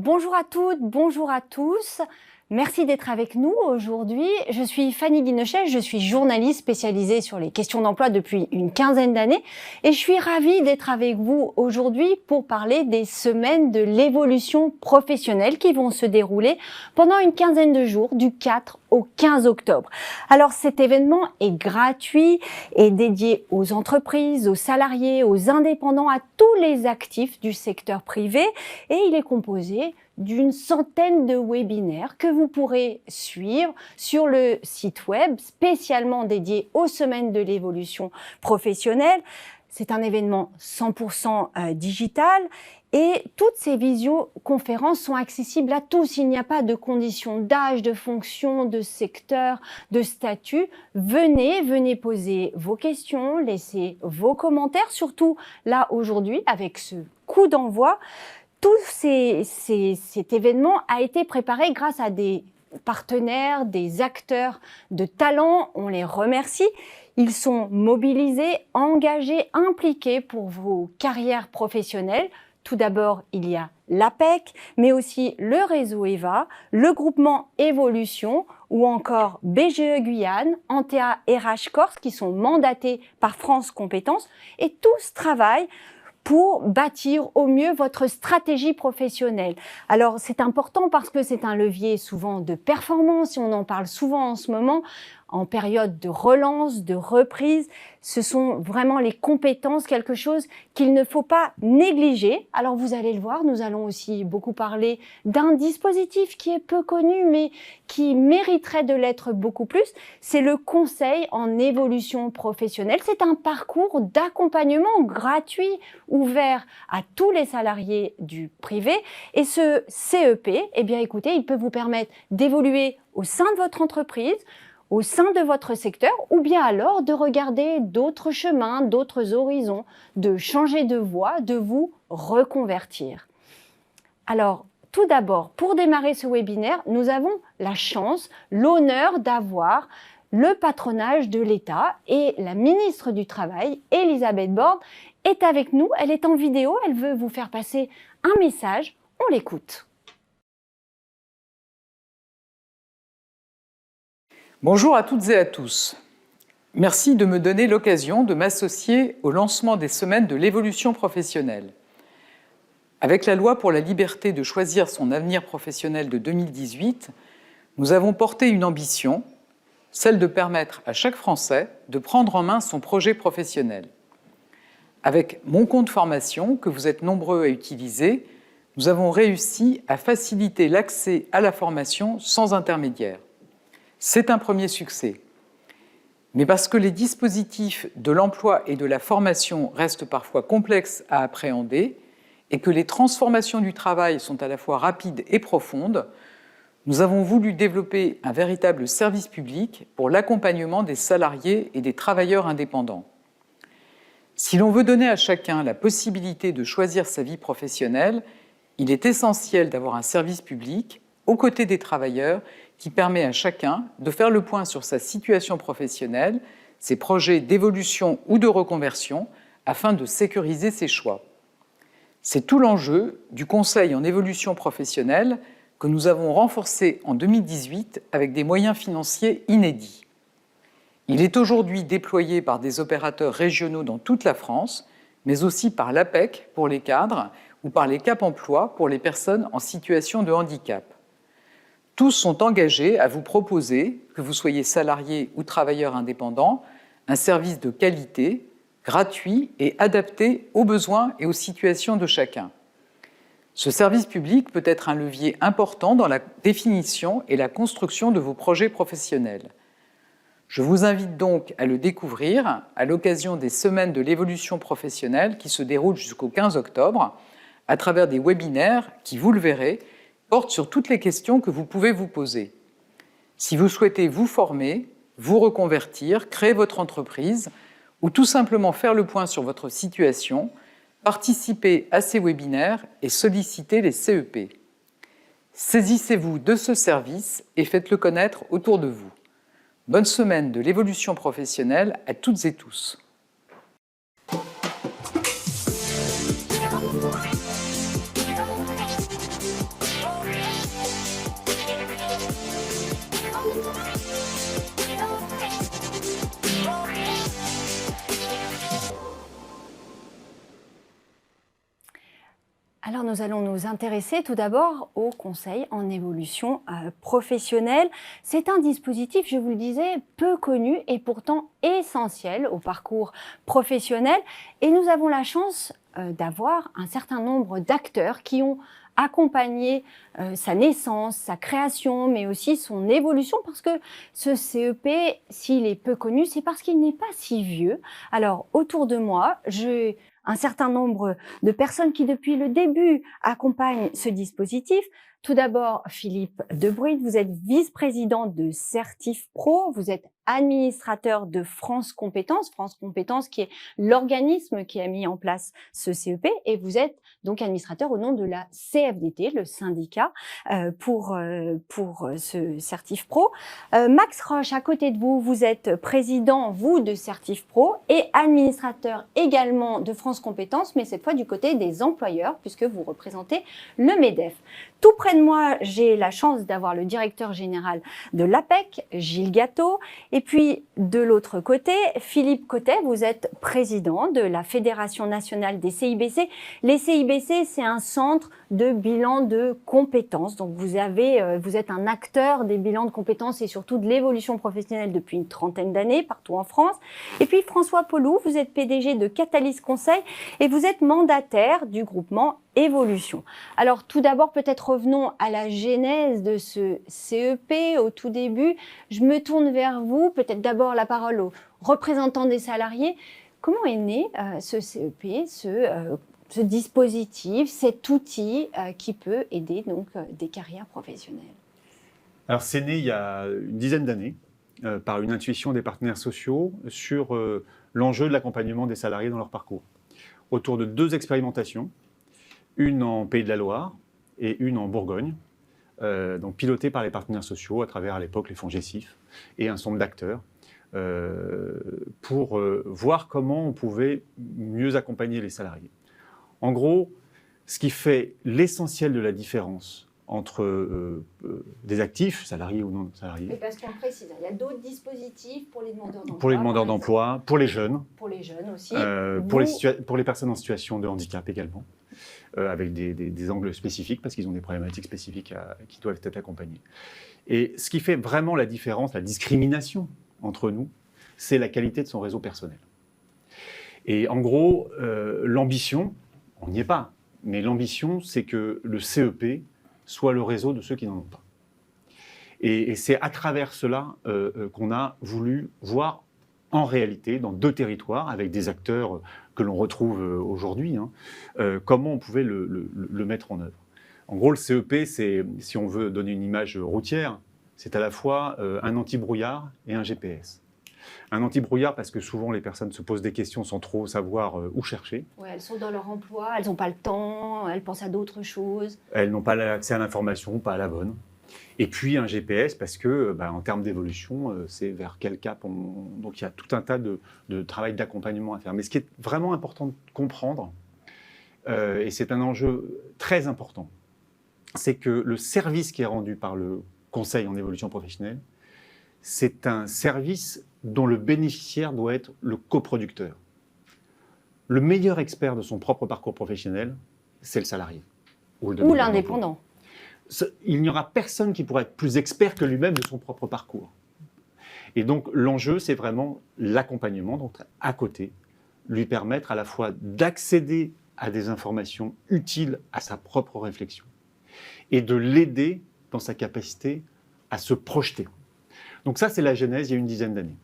bonjour à toutes, bonjour à tous. Merci d'être avec nous aujourd'hui. Je suis Fanny Guinochet, je suis journaliste spécialisée sur les questions d'emploi depuis une quinzaine d'années et je suis ravie d'être avec vous aujourd'hui pour parler des semaines de l'évolution professionnelle qui vont se dérouler pendant une quinzaine de jours du 4 au 15 octobre. Alors cet événement est gratuit et dédié aux entreprises, aux salariés, aux indépendants, à tous les actifs du secteur privé et il est composé d'une centaine de webinaires que vous pourrez suivre sur le site web spécialement dédié aux semaines de l'évolution professionnelle. C'est un événement 100% digital et toutes ces visioconférences sont accessibles à tous. Il n'y a pas de conditions d'âge, de fonction, de secteur, de statut. Venez poser vos questions, laissez vos commentaires, surtout là aujourd'hui avec ce coup d'envoi. Cet événement a été préparé grâce à des partenaires, des acteurs de talent. On les remercie. Ils sont mobilisés, engagés, impliqués pour vos carrières professionnelles. Tout d'abord, il y a l'APEC, mais aussi le réseau EVA, le groupement Évolution ou encore BGE Guyane, Antea RH Corse qui sont mandatés par France Compétences et tous travaillent pour bâtir au mieux votre stratégie professionnelle. Alors c'est important parce que c'est un levier souvent de performance et on en parle souvent en ce moment, en période de relance, de reprise. Ce sont vraiment les compétences, quelque chose qu'il ne faut pas négliger. Alors vous allez le voir, nous allons aussi beaucoup parler d'un dispositif qui est peu connu mais qui mériterait de l'être beaucoup plus. C'est le conseil en évolution professionnelle. C'est un parcours d'accompagnement gratuit ouvert à tous les salariés du privé. Et ce CEP, eh bien écoutez, il peut vous permettre d'évoluer au sein de votre entreprise, au sein de votre secteur, ou bien alors de regarder d'autres chemins, d'autres horizons, de changer de voie, de vous reconvertir. Alors, tout d'abord, pour démarrer ce webinaire, nous avons la chance, l'honneur d'avoir le patronage de l'État et la ministre du Travail, Elisabeth Borne, est avec nous. Elle est en vidéo, elle veut vous faire passer un message. On l'écoute. Bonjour à toutes et à tous. Merci de me donner l'occasion de m'associer au lancement des semaines de l'évolution professionnelle. Avec la loi pour la liberté de choisir son avenir professionnel de 2018, nous avons porté une ambition, celle de permettre à chaque Français de prendre en main son projet professionnel. Avec Mon compte formation, que vous êtes nombreux à utiliser, nous avons réussi à faciliter l'accès à la formation sans intermédiaire. C'est un premier succès. Mais parce que les dispositifs de l'emploi et de la formation restent parfois complexes à appréhender et que les transformations du travail sont à la fois rapides et profondes, nous avons voulu développer un véritable service public pour l'accompagnement des salariés et des travailleurs indépendants. Si l'on veut donner à chacun la possibilité de choisir sa vie professionnelle, il est essentiel d'avoir un service public aux côtés des travailleurs qui permet à chacun de faire le point sur sa situation professionnelle, ses projets d'évolution ou de reconversion, afin de sécuriser ses choix. C'est tout l'enjeu du Conseil en évolution professionnelle que nous avons renforcé en 2018 avec des moyens financiers inédits. Il est aujourd'hui déployé par des opérateurs régionaux dans toute la France, mais aussi par l'APEC pour les cadres ou par les Cap Emploi pour les personnes en situation de handicap. Tous sont engagés à vous proposer, que vous soyez salarié ou travailleur indépendant, un service de qualité, gratuit et adapté aux besoins et aux situations de chacun. Ce service public peut être un levier important dans la définition et la construction de vos projets professionnels. Je vous invite donc à le découvrir à l'occasion des semaines de l'évolution professionnelle qui se déroulent jusqu'au 15 octobre, à travers des webinaires qui, vous le verrez, portent sur toutes les questions que vous pouvez vous poser. Si vous souhaitez vous former, vous reconvertir, créer votre entreprise ou tout simplement faire le point sur votre situation, participez à ces webinaires et sollicitez les CEP. Saisissez-vous de ce service et faites-le connaître autour de vous. Bonne semaine de l'évolution professionnelle à toutes et tous. Alors nous allons nous intéresser tout d'abord au conseil en évolution professionnelle. C'est un dispositif, je vous le disais, peu connu et pourtant essentiel au parcours professionnel. Et nous avons la chance d'avoir un certain nombre d'acteurs qui ont accompagné sa naissance, sa création, mais aussi son évolution, parce que ce CEP, s'il est peu connu, c'est parce qu'il n'est pas si vieux. Alors autour de moi, j'ai un certain nombre de personnes qui, depuis le début, accompagnent ce dispositif. Tout d'abord, Philippe Debruyn, vous êtes vice-président de Certif Pro, vous êtes administrateur de France Compétences qui est l'organisme qui a mis en place ce CEP, et vous êtes donc administrateur au nom de la CFDT, le syndicat, pour ce Certif Pro. Max Roche, à côté de vous, vous êtes président, vous, de Certif Pro et administrateur également de France Compétences, mais cette fois du côté des employeurs, puisque vous représentez le MEDEF. Tout près de moi, j'ai la chance d'avoir le directeur général de l'APEC, Gilles Gâteau, et puis de l'autre côté, Philippe Cotet, vous êtes président de la Fédération nationale des CIBC. Les CIBC, c'est un centre de bilan de compétences. Donc vous êtes un acteur des bilans de compétences et surtout de l'évolution professionnelle depuis une trentaine d'années partout en France. Et puis François Paulou, vous êtes PDG de Catalyse Conseil et vous êtes mandataire du groupement Évolution. Alors tout d'abord, peut-être revenons à la genèse de ce CEP au tout début. Je me tourne vers vous, peut-être d'abord la parole aux représentants des salariés. Comment est né ce CEP, ce dispositif, cet outil qui peut aider donc des carrières professionnelles? Alors c'est né il y a une dizaine d'années par une intuition des partenaires sociaux sur l'enjeu de l'accompagnement des salariés dans leur parcours. Autour de 2 expérimentations, une en Pays de la Loire et une en Bourgogne, donc pilotées par les partenaires sociaux à travers à l'époque les fonds GESIF et un certain nombre d'acteurs pour voir comment on pouvait mieux accompagner les salariés. En gros, ce qui fait l'essentiel de la différence entre des actifs, salariés ou non salariés. Mais parce qu'on précise, il y a d'autres dispositifs pour les demandeurs d'emploi. Pour les demandeurs d'emploi, pour les jeunes. Pour les jeunes aussi. Pour les personnes en situation de handicap également, avec des angles spécifiques, parce qu'ils ont des problématiques spécifiques qui doivent être accompagnées. Et ce qui fait vraiment la différence, la discrimination entre nous, c'est la qualité de son réseau personnel. Et en gros, l'ambition, on n'y est pas, mais l'ambition, c'est que le CEP soit le réseau de ceux qui n'en ont pas. Et c'est à travers cela qu'on a voulu voir en réalité, dans 2 territoires, avec des acteurs que l'on retrouve aujourd'hui, comment on pouvait le mettre en œuvre. En gros, le CEP, c'est, si on veut donner une image routière, c'est à la fois un anti-brouillard et un GPS. Un anti-brouillard parce que souvent les personnes se posent des questions sans trop savoir où chercher. Ouais, elles sont dans leur emploi, elles n'ont pas le temps, elles pensent à d'autres choses. Elles n'ont pas accès à l'information, pas à la bonne. Et puis un GPS parce que, en termes d'évolution, c'est vers quel cap on... Donc il y a tout un tas de travail d'accompagnement à faire. Mais ce qui est vraiment important de comprendre, et c'est un enjeu très important, c'est que le service qui est rendu par le Conseil en évolution professionnelle, c'est un service dont le bénéficiaire doit être le coproducteur. Le meilleur expert de son propre parcours professionnel, c'est le salarié. Ou l'indépendant. Il n'y aura personne qui pourra être plus expert que lui-même de son propre parcours. Et donc l'enjeu, c'est vraiment l'accompagnement, donc à côté, lui permettre à la fois d'accéder à des informations utiles à sa propre réflexion et de l'aider dans sa capacité à se projeter. Donc ça, c'est la genèse il y a une dizaine d'années,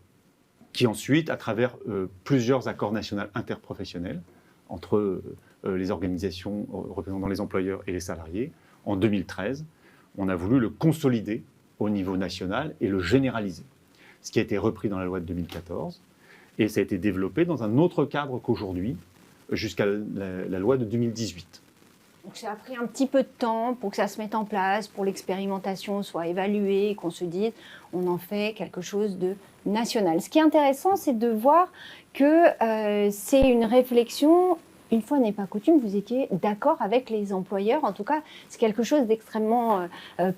qui ensuite, à travers plusieurs accords nationaux interprofessionnels entre les organisations représentant les employeurs et les salariés, en 2013, on a voulu le consolider au niveau national et le généraliser. Ce qui a été repris dans la loi de 2014 et ça a été développé dans un autre cadre qu'aujourd'hui, jusqu'à la loi de 2018. Donc ça a pris un petit peu de temps pour que ça se mette en place, pour l'expérimentation soit évaluée, qu'on se dise on en fait quelque chose de national. Ce qui est intéressant, c'est de voir que c'est une réflexion une fois n'est pas coutume, vous étiez d'accord avec les employeurs. En tout cas, c'est quelque chose d'extrêmement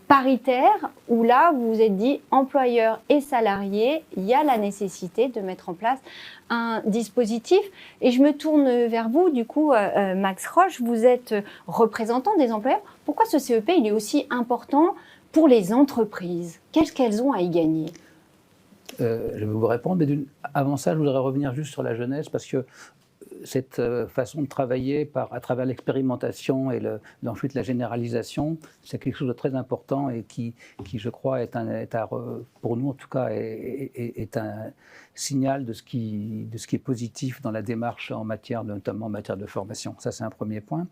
paritaire, où là, vous vous êtes dit, employeurs et salariés, il y a la nécessité de mettre en place un dispositif. Et je me tourne vers vous, du coup, Max Roche, vous êtes représentant des employeurs. Pourquoi ce CEP, il est aussi important pour les entreprises? Qu'est-ce qu'elles ont à y gagner? Je vais vous répondre, mais avant ça, je voudrais revenir juste sur la jeunesse, parce que cette façon de travailler à travers l'expérimentation et ensuite la généralisation, c'est quelque chose de très important et qui je crois, pour nous en tout cas, est un signal de ce qui est positif dans la démarche notamment en matière de formation. Ça, c'est un premier point.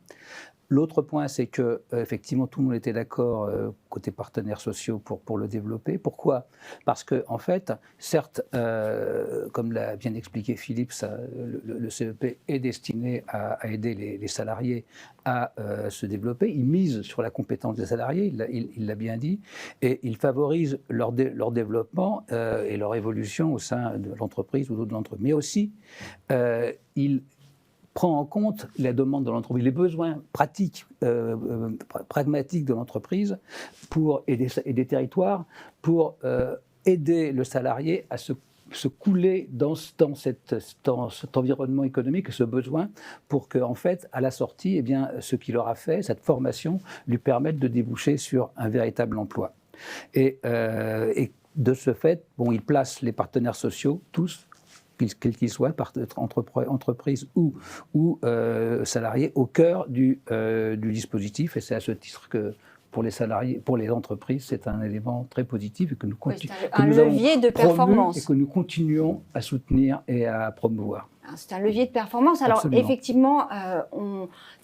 L'autre point, c'est que effectivement, tout le monde était d'accord côté partenaires sociaux pour le développer. Pourquoi? Parce que en fait, certes, comme l'a bien expliqué Philippe, le CEP est destiné à aider les salariés à se développer. Il mise sur la compétence des salariés, il l'a bien dit, et il favorise leur développement et leur évolution au sein de l'entreprise ou d'autres entreprises. Mais aussi, il prend en compte la demande de l'entreprise, les besoins pratiques, pragmatiques de l'entreprise et des territoires pour aider le salarié à se couler dans cet environnement économique, ce besoin, pour qu'en fait, à la sortie, eh bien, ce qu'il aura fait, cette formation, lui permette de déboucher sur un véritable emploi. Et de ce fait, il place les partenaires sociaux, tous, quels qu'ils soient, entreprises ou salariés, au cœur du dispositif. Et c'est à ce titre que pour les salariés, pour les entreprises, c'est un élément très positif et que nous un levier de performance et que nous continuons à soutenir et à promouvoir. C'est un levier de performance. Alors Absolument. effectivement,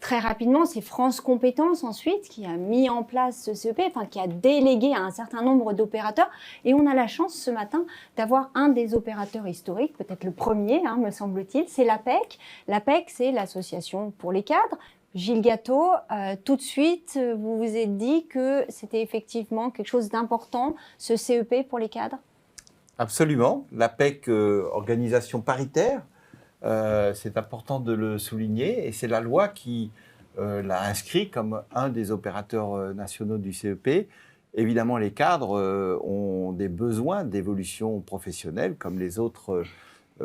très rapidement, c'est France Compétences ensuite qui a mis en place ce CEP, qui a délégué à un certain nombre d'opérateurs. Et on a la chance ce matin d'avoir un des opérateurs historiques, peut-être le premier, me semble-t-il, c'est l'APEC. L'APEC, c'est l'association pour les cadres. Gilles Gâteau, tout de suite, vous vous êtes dit que c'était effectivement quelque chose d'important, ce CEP pour les cadres? Absolument. L'APEC, organisation paritaire, c'est important de le souligner, et c'est la loi qui l'a inscrit comme un des opérateurs nationaux du CEP. Évidemment, les cadres ont des besoins d'évolution professionnelle comme les autres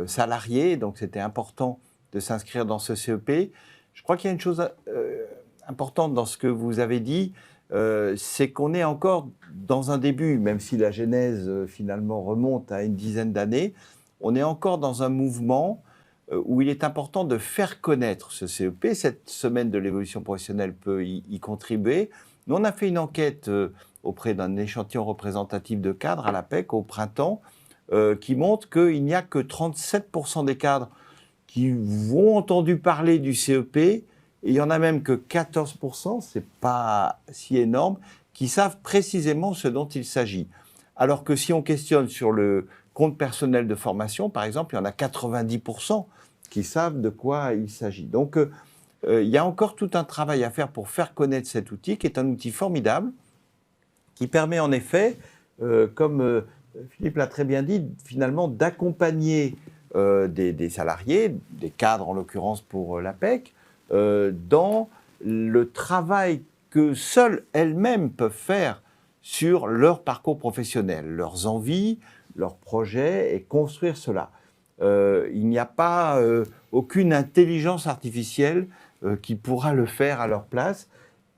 salariés, donc c'était important de s'inscrire dans ce CEP. Je crois qu'il y a une chose importante dans ce que vous avez dit, c'est qu'on est encore dans un début, même si la genèse finalement remonte à une dizaine d'années, on est encore dans un mouvement où il est important de faire connaître ce CEP. Cette semaine de l'évolution professionnelle peut y contribuer. Nous, on a fait une enquête auprès d'un échantillon représentatif de cadres à l'APEC au printemps qui montre qu'il n'y a que 37% des cadres qui ont entendu parler du CEP, et il y en a même que 14%, ce n'est pas si énorme, qui savent précisément ce dont il s'agit. Alors que si on questionne sur le compte personnel de formation, par exemple, il y en a 90% qui savent de quoi il s'agit. Donc, il y a encore tout un travail à faire pour faire connaître cet outil, qui est un outil formidable, qui permet en effet, comme Philippe l'a très bien dit, finalement d'accompagner des salariés, des cadres en l'occurrence pour l'APEC, dans le travail que seules elles-mêmes peuvent faire sur leur parcours professionnel, leurs envies, leurs projets, et construire cela. Il n'y a pas aucune intelligence artificielle qui pourra le faire à leur place.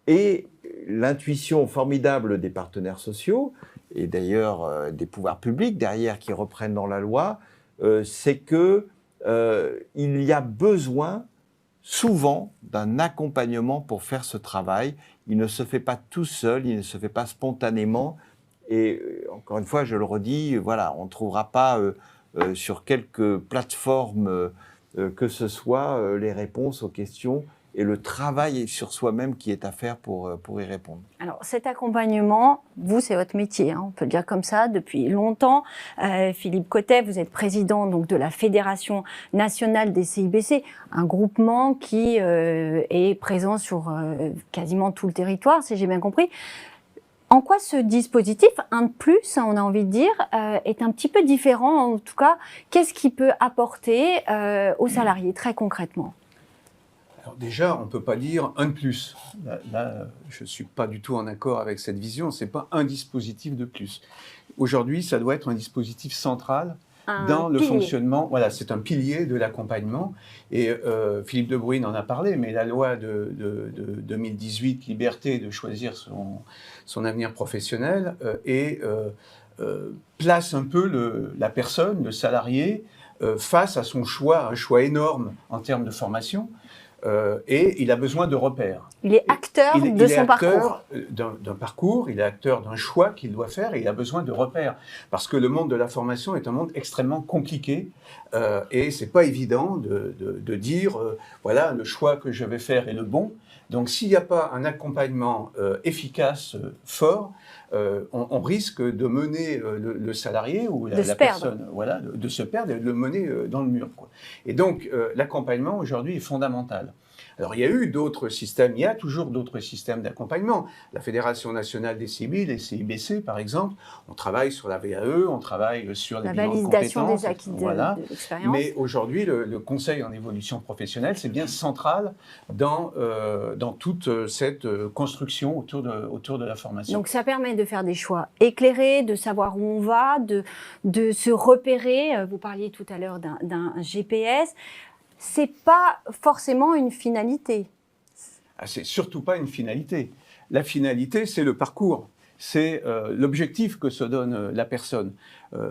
Et l'intuition formidable des partenaires sociaux, et d'ailleurs des pouvoirs publics derrière qui reprennent dans la loi, c'est qu'il y a besoin souvent d'un accompagnement pour faire ce travail. Il ne se fait pas tout seul, il ne se fait pas spontanément. Et encore une fois, je le redis, voilà, on ne trouvera pas sur quelques plateformes que ce soit les réponses aux questions et le travail sur soi-même qui est à faire pour y répondre. Alors cet accompagnement, vous, c'est votre métier, on peut le dire comme ça, depuis longtemps. Philippe Cottet, vous êtes président donc, de la Fédération nationale des CIBC, un groupement qui est présent sur quasiment tout le territoire, si j'ai bien compris. En quoi ce dispositif, un de plus, on a envie de dire, est un petit peu différent, en tout cas, qu'est-ce qu'il peut apporter aux salariés, très concrètement ? Alors déjà, on ne peut pas dire un de plus. Là, je ne suis pas du tout en accord avec cette vision. Ce n'est pas un dispositif de plus. Aujourd'hui, ça doit être un dispositif central dans le fonctionnement. Voilà, c'est un pilier de l'accompagnement. Et Philippe de Bruyn en a parlé, mais la loi de 2018, liberté de choisir son avenir professionnel, place un peu la personne, le salarié, face à son choix, un choix énorme en termes de formation. Et il a besoin de repères. Il est acteur de son parcours. D'un parcours, il est acteur d'un choix qu'il doit faire et il a besoin de repères. Parce que le monde de la formation est un monde extrêmement compliqué et c'est pas évident de dire voilà, le choix que je vais faire est le bon. Donc s'il n'y a pas un accompagnement efficace, fort, on risque de mener le salarié ou la personne, voilà, de se perdre et de le mener dans le mur, quoi. Et donc l'accompagnement aujourd'hui est fondamental. Alors il y a eu d'autres systèmes, il y a toujours d'autres systèmes d'accompagnement. La Fédération nationale des CIBI, les CIBC par exemple, on travaille sur la VAE, on travaille sur les bilans de compétences. La validation des acquis de l'expérience. Mais aujourd'hui, le Conseil en évolution professionnelle, c'est bien central dans toute cette construction autour de la formation. Donc ça permet de faire des choix éclairés, de savoir où on va, de se repérer. Vous parliez tout à l'heure d'un GPS. C'est pas forcément une finalité. C'est surtout pas une finalité. La finalité, c'est le parcours. C'est l'objectif que se donne la personne.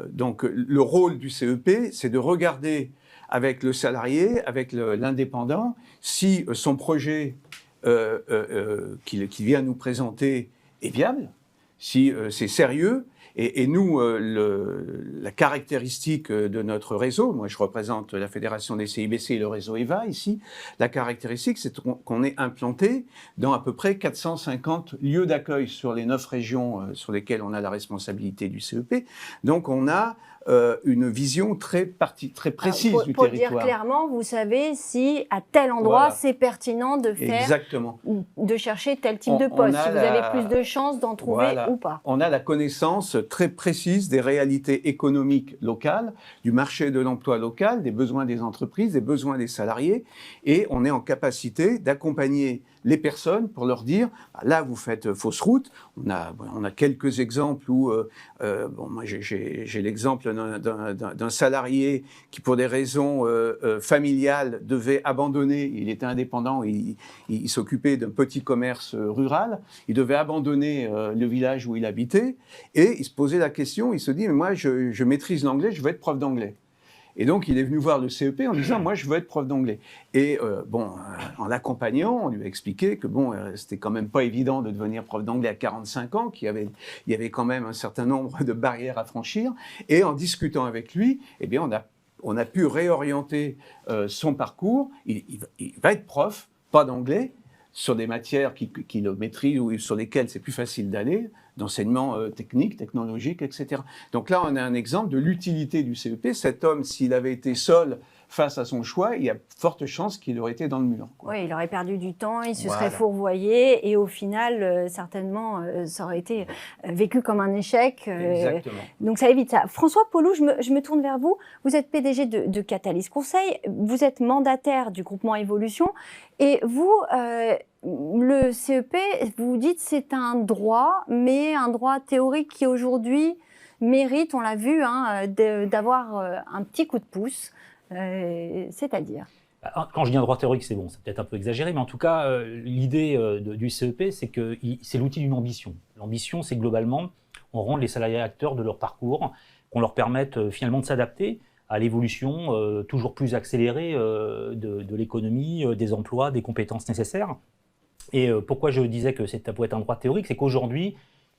Donc le rôle du CEP, c'est de regarder avec le salarié, avec l'indépendant, si son projet qu'il vient nous présenter est viable, si c'est sérieux. Et nous, la caractéristique de notre réseau, moi je représente la Fédération des CIBC et le réseau EVA ici, la caractéristique c'est qu'on est implanté dans à peu près 450 lieux d'accueil sur les 9 régions sur lesquelles on a la responsabilité du CEP. Donc on a une vision très précise du territoire. Pour dire clairement, vous savez si à tel endroit c'est pertinent de faire, exactement, de chercher tel type de poste, si vous avez plus de chances d'en trouver ou pas. On a la connaissance très précise des réalités économiques locales, du marché de l'emploi local, des besoins des entreprises, des besoins des salariés, et on est en capacité d'accompagner les personnes pour leur dire là vous faites fausse route. On a quelques exemples où moi j'ai l'exemple d'un salarié qui pour des raisons familiales devait abandonner. Il était indépendant, il s'occupait d'un petit commerce rural. Il devait abandonner le village où il habitait et il se posait la question. Il se dit mais moi je maîtrise l'anglais, je veux être prof d'anglais. Et donc, il est venu voir le CEP en disant « Moi, je veux être prof d'anglais ». Et en l'accompagnant, on lui a expliqué que c'était quand même pas évident de devenir prof d'anglais à 45 ans, qu'il y avait quand même un certain nombre de barrières à franchir. Et en discutant avec lui, eh bien, on a pu réorienter son parcours. Il va être prof, pas d'anglais, sur des matières qu'il le maîtrise ou sur lesquelles c'est plus facile d'aller, d'enseignement technique, technologique, etc. Donc là, on a un exemple de l'utilité du CEP. Cet homme, s'il avait été seul face à son choix, il y a forte chance qu'il aurait été dans le mur, quoi. Oui, il aurait perdu du temps, il se serait fourvoyé et au final, certainement, ça aurait été vécu comme un échec. Exactement. Donc ça évite ça. François Paulou, je me tourne vers vous. Vous êtes PDG de Catalyse Conseil, vous êtes mandataire du groupement Évolution et vous, le CEP, vous dites c'est un droit, mais un droit théorique qui aujourd'hui mérite, on l'a vu, d'avoir un petit coup de pouce. C'est-à-dire ? Quand je dis un droit théorique, c'est bon, c'est peut-être un peu exagéré, mais en tout cas, l'idée du CEP, c'est que c'est l'outil d'une ambition. L'ambition, c'est globalement, on rend les salariés acteurs de leur parcours, qu'on leur permette finalement de s'adapter à l'évolution toujours plus accélérée de l'économie, des emplois, des compétences nécessaires. Et pourquoi je disais que ça peut être un droit théorique, c'est qu'aujourd'hui,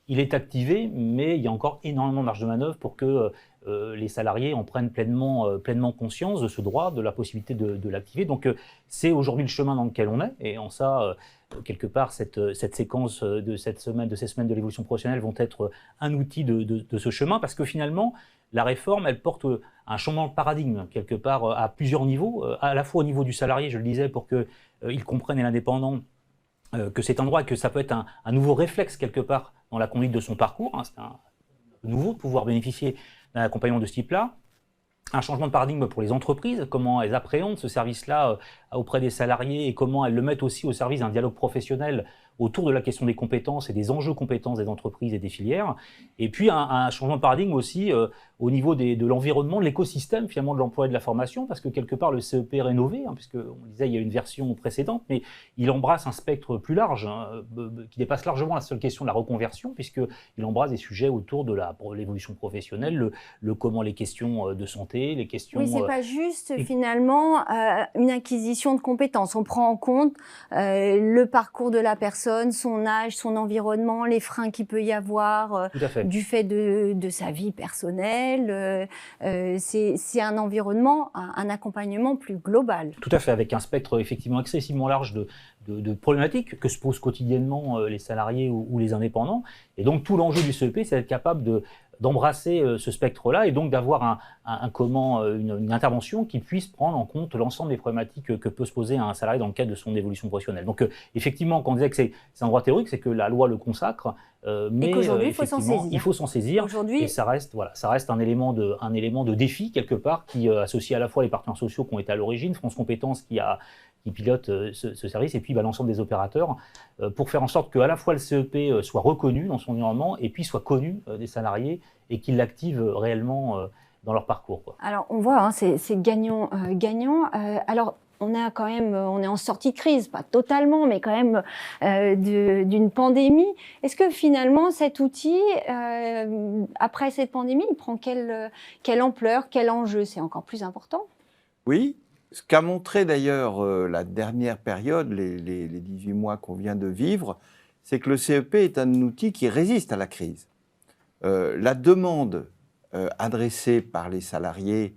il est activé, mais il y a encore énormément de marge de manœuvre pour que les salariés en prennent pleinement conscience de ce droit, de la possibilité de l'activer. Donc c'est aujourd'hui le chemin dans lequel on est, et en ça, quelque part, cette séquence de ces semaines de l'évolution professionnelle vont être un outil de ce chemin, parce que finalement, la réforme, elle porte un changement de paradigme, quelque part, à plusieurs niveaux, à la fois au niveau du salarié, je le disais, pour qu'il comprenne, et l'indépendant, que c'est un droit et que ça peut être un nouveau réflexe, quelque part, dans la conduite de son parcours. C'est un nouveau de pouvoir bénéficier d'un accompagnement de ce type-là. Un changement de paradigme pour les entreprises, comment elles appréhendent ce service-là auprès des salariés et comment elles le mettent aussi au service d'un dialogue professionnel autour de la question des compétences et des enjeux compétences des entreprises et des filières. Et puis un changement de paradigme aussi au niveau de l'environnement, de l'écosystème finalement de l'emploi et de la formation, parce que quelque part le CEP est rénové, puisqu'on disait il y a une version précédente, mais il embrasse un spectre plus large, qui dépasse largement la seule question de la reconversion, puisqu'il embrasse des sujets autour de l'évolution professionnelle, comment les questions de santé, les questions... Oui, c'est pas juste finalement une acquisition de compétences. On prend en compte le parcours de la personne, son âge, son environnement, les freins qu'il peut y avoir du fait de sa vie personnelle. C'est un environnement, un accompagnement plus global. Tout à fait, avec un spectre effectivement excessivement large de problématiques que se posent quotidiennement les salariés ou les indépendants. Et donc tout l'enjeu du CEP, c'est d'être capable d'embrasser ce spectre-là et donc d'avoir une intervention qui puisse prendre en compte l'ensemble des problématiques que peut se poser un salarié dans le cadre de son évolution professionnelle. Donc effectivement, quand on disait que c'est un droit théorique, c'est que la loi le consacre, mais qu'aujourd'hui, il faut s'en saisir. Et ça reste un élément de défi quelque part qui associe à la fois les partenaires sociaux qui ont été à l'origine, France Compétences qui pilote ce service, et puis l'ensemble des opérateurs, pour faire en sorte qu'à la fois le CEP soit reconnu dans son environnement, et puis soit connu des salariés, et qu'ils l'activent réellement dans leur parcours, quoi. Alors, on voit, c'est gagnant-gagnant. Alors, on est en sortie de crise, pas totalement, mais quand même d'une pandémie. Est-ce que finalement, cet outil, après cette pandémie, il prend quelle ampleur, quel enjeu? C'est encore plus important? Oui. Ce qu'a montré d'ailleurs la dernière période, les 18 mois qu'on vient de vivre, c'est que le CEP est un outil qui résiste à la crise. La demande adressée par les salariés,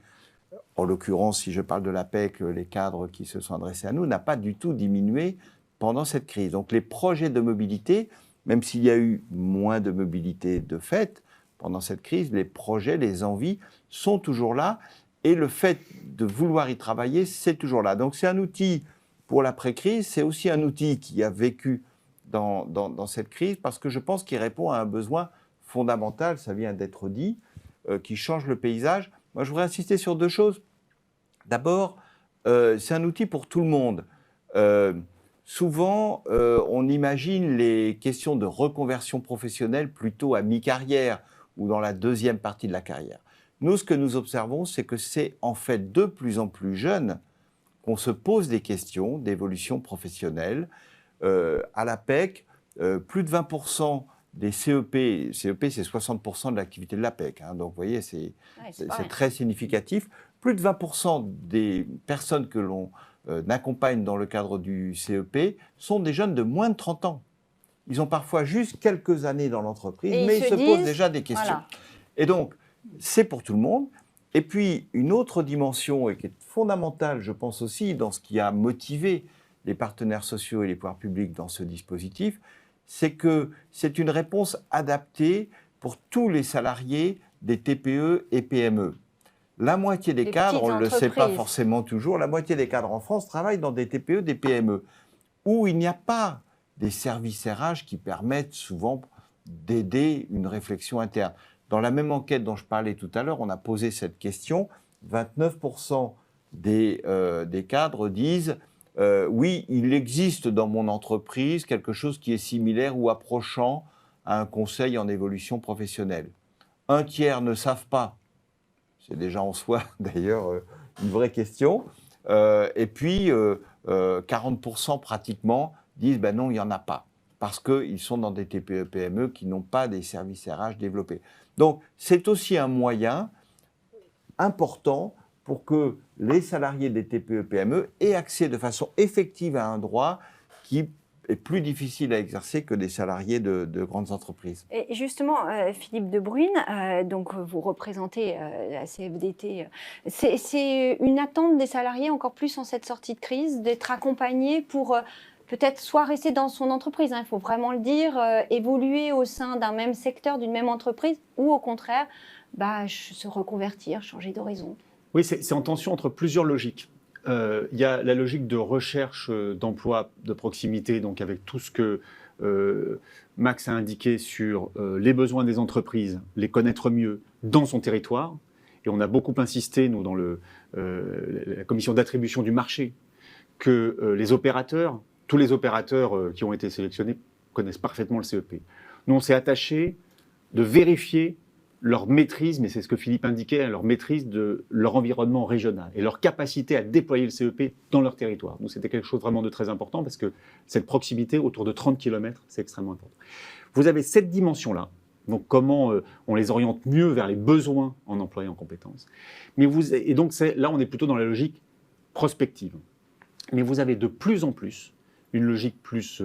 en l'occurrence, si je parle de l'APEC, les cadres qui se sont adressés à nous, n'a pas du tout diminué pendant cette crise. Donc les projets de mobilité, même s'il y a eu moins de mobilité de fait pendant cette crise, les projets, les envies sont toujours là. Et le fait de vouloir y travailler, c'est toujours là. Donc c'est un outil pour l'après-crise, c'est aussi un outil qui a vécu dans cette crise, parce que je pense qu'il répond à un besoin fondamental, ça vient d'être dit, qui change le paysage. Moi, je voudrais insister sur deux choses. D'abord, c'est un outil pour tout le monde. Souvent, on imagine les questions de reconversion professionnelle plutôt à mi-carrière ou dans la deuxième partie de la carrière. Nous, ce que nous observons, c'est que c'est en fait de plus en plus jeune qu'on se pose des questions d'évolution professionnelle. À l'APEC, plus de 20% des CEP, c'est 60% de l'activité de l'APEC, donc vous voyez, c'est très significatif. Plus de 20% des personnes que l'on accompagne dans le cadre du CEP sont des jeunes de moins de 30 ans. Ils ont parfois juste quelques années dans l'entreprise, mais ils se posent déjà des questions. Voilà. Et donc, c'est pour tout le monde. Et puis, une autre dimension, et qui est fondamentale, je pense aussi, dans ce qui a motivé les partenaires sociaux et les pouvoirs publics dans ce dispositif, c'est que c'est une réponse adaptée pour tous les salariés des TPE et PME. La moitié des cadres, on ne le sait pas forcément toujours, la moitié des cadres en France travaillent dans des TPE, des PME, où il n'y a pas des services RH qui permettent souvent d'aider une réflexion interne. Dans la même enquête dont je parlais tout à l'heure, on a posé cette question. 29% des cadres disent oui, il existe dans mon entreprise quelque chose qui est similaire ou approchant à un conseil en évolution professionnelle. Un tiers ne savent pas. C'est déjà en soi, d'ailleurs, une vraie question. Et puis, 40% pratiquement disent ben non, il n'y en a pas. Parce qu'ils sont dans des TPE-PME qui n'ont pas des services RH développés. Donc, c'est aussi un moyen important pour que les salariés des TPE-PME aient accès de façon effective à un droit qui est plus difficile à exercer que des salariés de grandes entreprises. Et justement, Philippe De Bruyne, donc vous représentez la CFDT, c'est une attente des salariés encore plus en cette sortie de crise, d'être accompagnés pour... peut-être soit rester dans son entreprise, il faut vraiment le dire, évoluer au sein d'un même secteur, d'une même entreprise, ou au contraire, se reconvertir, changer d'horizon. Oui, c'est en tension entre plusieurs logiques. Il y a la logique de recherche d'emploi de proximité, donc avec tout ce que Max a indiqué sur les besoins des entreprises, les connaître mieux dans son territoire. Et on a beaucoup insisté, nous, dans la commission d'attribution du marché, que les opérateurs, tous les opérateurs qui ont été sélectionnés connaissent parfaitement le CEP. Nous, on s'est attaché de vérifier leur maîtrise, mais c'est ce que Philippe indiquait, leur maîtrise de leur environnement régional et leur capacité à déployer le CEP dans leur territoire. Donc c'était quelque chose vraiment de très important parce que cette proximité autour de 30 km, c'est extrêmement important. Vous avez cette dimension-là, donc comment on les oriente mieux vers les besoins en employés en compétences. Et donc là, on est plutôt dans la logique prospective. Mais vous avez de plus en plus une logique plus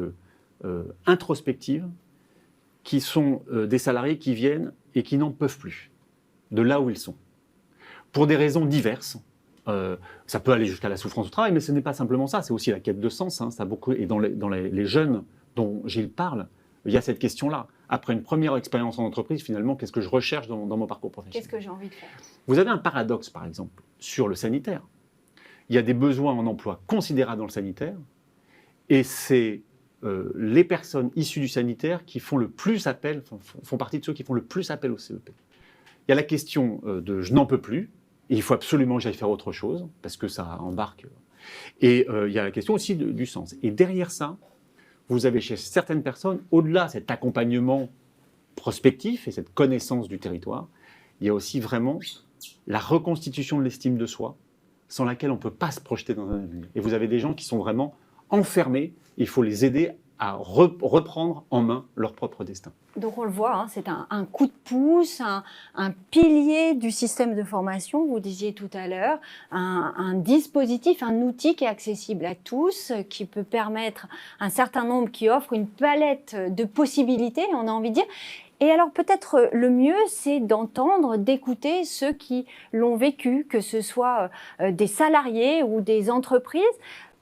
introspective, qui sont des salariés qui viennent et qui n'en peuvent plus de là où ils sont, pour des raisons diverses. Ça peut aller jusqu'à la souffrance au travail, mais ce n'est pas simplement ça, c'est aussi la quête de sens. Hein, ça beaucoup, et dans les jeunes dont Gilles parle, il y a cette question-là. Après une première expérience en entreprise, finalement, qu'est-ce que je recherche dans mon parcours professionnel? Qu'est-ce que j'ai envie de faire? Vous avez un paradoxe, par exemple, sur le sanitaire. Il y a des besoins en emploi considérables dans le sanitaire, et c'est les personnes issues du sanitaire qui font le plus appel, font partie de ceux qui font le plus appel au CEP. Il y a la question de « je n'en peux plus », et il faut absolument que j'aille faire autre chose, parce que ça embarque. Et il y a la question aussi du sens. Et derrière ça, vous avez chez certaines personnes, au-delà de cet accompagnement prospectif et cette connaissance du territoire, il y a aussi vraiment la reconstitution de l'estime de soi, sans laquelle on ne peut pas se projeter dans un avenir. Et vous avez des gens qui sont vraiment enfermés, il faut les aider à reprendre en main leur propre destin. Donc on le voit, hein, c'est un coup de pouce, un pilier du système de formation, vous disiez tout à l'heure, un dispositif, un outil qui est accessible à tous, qui peut permettre un certain nombre, qui offre une palette de possibilités, on a envie de dire. Et alors peut-être le mieux, c'est d'entendre, d'écouter ceux qui l'ont vécu, que ce soit des salariés ou des entreprises.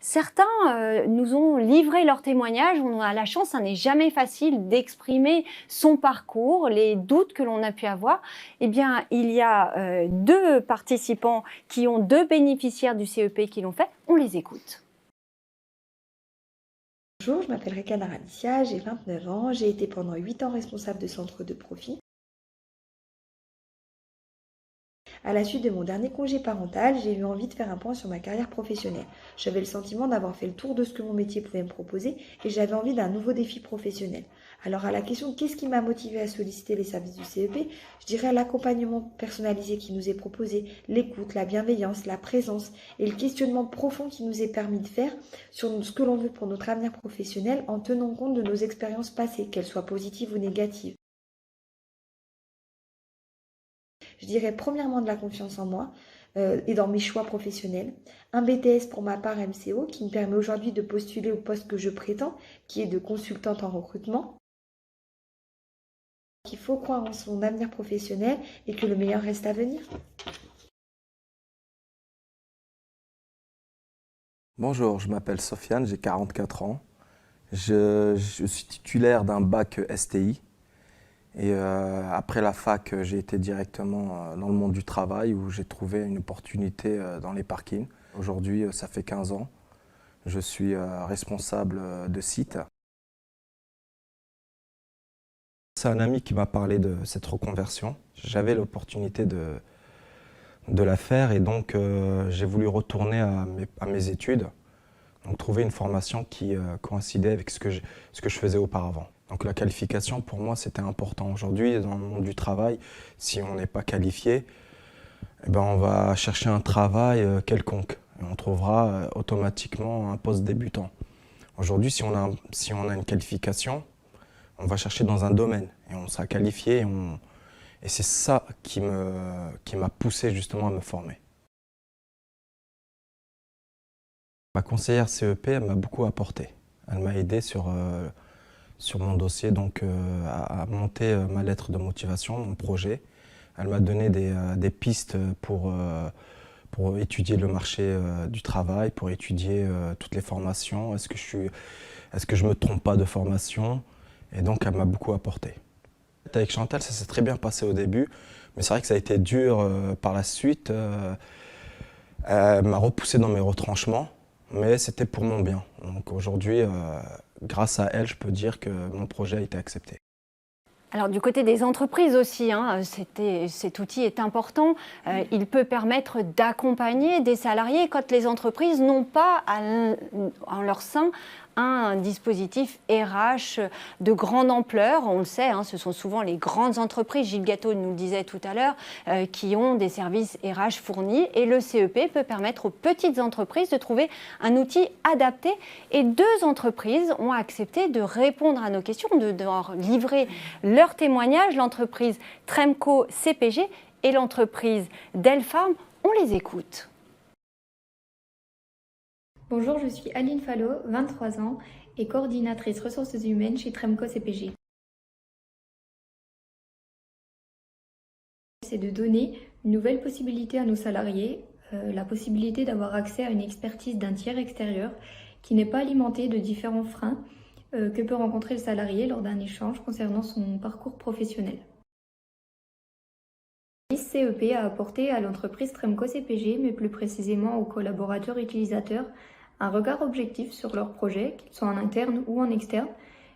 Certains nous ont livré leur témoignage, on a la chance, ça n'est jamais facile d'exprimer son parcours, les doutes que l'on a pu avoir. Eh bien, il y a 2 participants qui ont 2 bénéficiaires du CEP qui l'ont fait, on les écoute. Bonjour, je m'appelle Rekana Alicia, j'ai 29 ans, j'ai été pendant 8 ans responsable de centre de profit. À la suite de mon dernier congé parental, j'ai eu envie de faire un point sur ma carrière professionnelle. J'avais le sentiment d'avoir fait le tour de ce que mon métier pouvait me proposer et j'avais envie d'un nouveau défi professionnel. Alors à la question qu'est-ce qui m'a motivé à solliciter les services du CEP, je dirais l'accompagnement personnalisé qui nous est proposé, l'écoute, la bienveillance, la présence et le questionnement profond qui nous est permis de faire sur ce que l'on veut pour notre avenir professionnel en tenant compte de nos expériences passées, qu'elles soient positives ou négatives. Je dirais premièrement de la confiance en moi et dans mes choix professionnels. Un BTS pour ma part MCO qui me permet aujourd'hui de postuler au poste que je prétends, qui est de consultante en recrutement. Il faut croire en son avenir professionnel et que le meilleur reste à venir. Bonjour, je m'appelle Sofiane, j'ai 44 ans. Je suis titulaire d'un bac STI. Et après la fac, j'ai été directement dans le monde du travail où j'ai trouvé une opportunité dans les parkings. Aujourd'hui, ça fait 15 ans. Je suis responsable de site. C'est un ami qui m'a parlé de cette reconversion. J'avais l'opportunité de la faire et donc j'ai voulu retourner à mes études. Donc trouver une formation qui coïncidait avec ce que je faisais auparavant. Donc la qualification, pour moi, c'était important. Aujourd'hui, dans le monde du travail, si on n'est pas qualifié, eh ben, on va chercher un travail quelconque. Et on trouvera automatiquement un poste débutant. Aujourd'hui, si on a une qualification, on va chercher dans un domaine et on sera qualifié. Et c'est ça qui m'a poussé justement à me former. Ma conseillère CEP, elle m'a beaucoup apporté. Elle m'a aidé sur mon dossier, donc à monter ma lettre de motivation, mon projet. Elle m'a donné des pistes pour étudier le marché du travail, pour étudier toutes les formations. Est-ce que je me trompe pas de formation? Et donc elle m'a beaucoup apporté. Avec Chantal, ça s'est très bien passé au début, mais c'est vrai que ça a été dur par la suite. Elle m'a repoussé dans mes retranchements, mais c'était pour mon bien. Donc aujourd'hui, grâce à elle, je peux dire que mon projet a été accepté. Alors du côté des entreprises aussi, cet outil est important. Il peut permettre d'accompagner des salariés quand les entreprises n'ont pas en leur sein un dispositif RH de grande ampleur. On le sait, ce sont souvent les grandes entreprises, Gilles Gâteau nous le disait tout à l'heure, qui ont des services RH fournis. Et le CEP peut permettre aux petites entreprises de trouver un outil adapté. Et 2 entreprises ont accepté de répondre à nos questions, de livrer leur témoignage, l'entreprise Tremco CPG et l'entreprise Delpharm. On les écoute. Bonjour, je suis Aline Fallot, 23 ans et coordinatrice ressources humaines chez Tremco CPG. C'est de donner une nouvelle possibilité à nos salariés, la possibilité d'avoir accès à une expertise d'un tiers extérieur qui n'est pas alimentée de différents freins que peut rencontrer le salarié lors d'un échange concernant son parcours professionnel. Le CEP a apporté à l'entreprise Tremco CPG, mais plus précisément aux collaborateurs utilisateurs, un regard objectif sur leurs projets, qu'ils soient en interne ou en externe,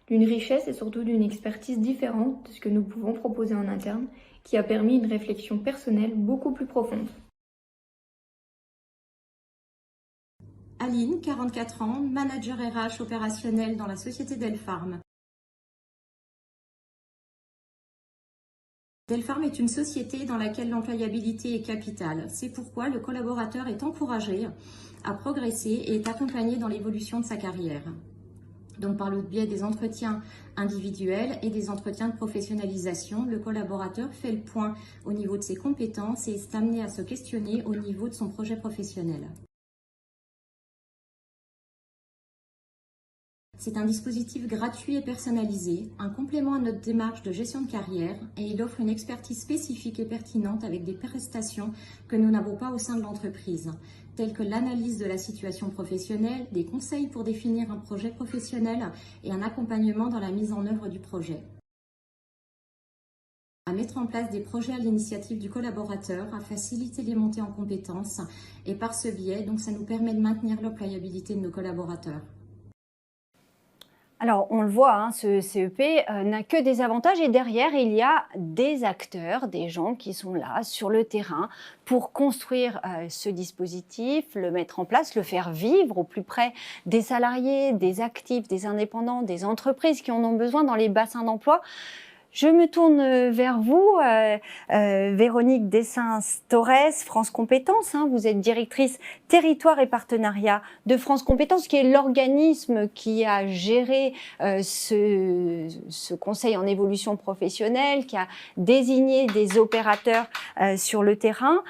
d'une richesse et surtout d'une expertise différente de ce que nous pouvons proposer en interne, qui a permis une réflexion personnelle beaucoup plus profonde. Aline, 44 ans, manager RH opérationnel dans la société Delpharm. Delpharm est une société dans laquelle l'employabilité est capitale. C'est pourquoi le collaborateur est encouragé à progresser et est accompagné dans l'évolution de sa carrière. Donc par le biais des entretiens individuels et des entretiens de professionnalisation, le collaborateur fait le point au niveau de ses compétences et est amené à se questionner au niveau de son projet professionnel. C'est un dispositif gratuit et personnalisé, un complément à notre démarche de gestion de carrière et il offre une expertise spécifique et pertinente avec des prestations que nous n'avons pas au sein de l'entreprise, telles que l'analyse de la situation professionnelle, des conseils pour définir un projet professionnel et un accompagnement dans la mise en œuvre du projet. À mettre en place des projets à l'initiative du collaborateur, à faciliter les montées en compétences et par ce biais, donc ça nous permet de maintenir l'employabilité de nos collaborateurs. Alors, on le voit, ce CEP n'a que des avantages et derrière, il y a des acteurs, des gens qui sont là sur le terrain pour construire ce dispositif, le mettre en place, le faire vivre au plus près des salariés, des actifs, des indépendants, des entreprises qui en ont besoin dans les bassins d'emploi. Je me tourne vers vous, Véronique Dessins-Torres, France Compétences. Vous êtes directrice territoire et partenariat de France Compétences, qui est l'organisme qui a géré ce conseil en évolution professionnelle, qui a désigné des opérateurs sur le terrain.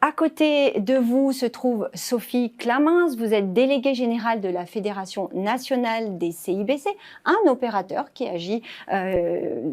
À côté de vous se trouve Sophie Clamins, vous êtes déléguée générale de la Fédération nationale des CIBC, un opérateur qui agit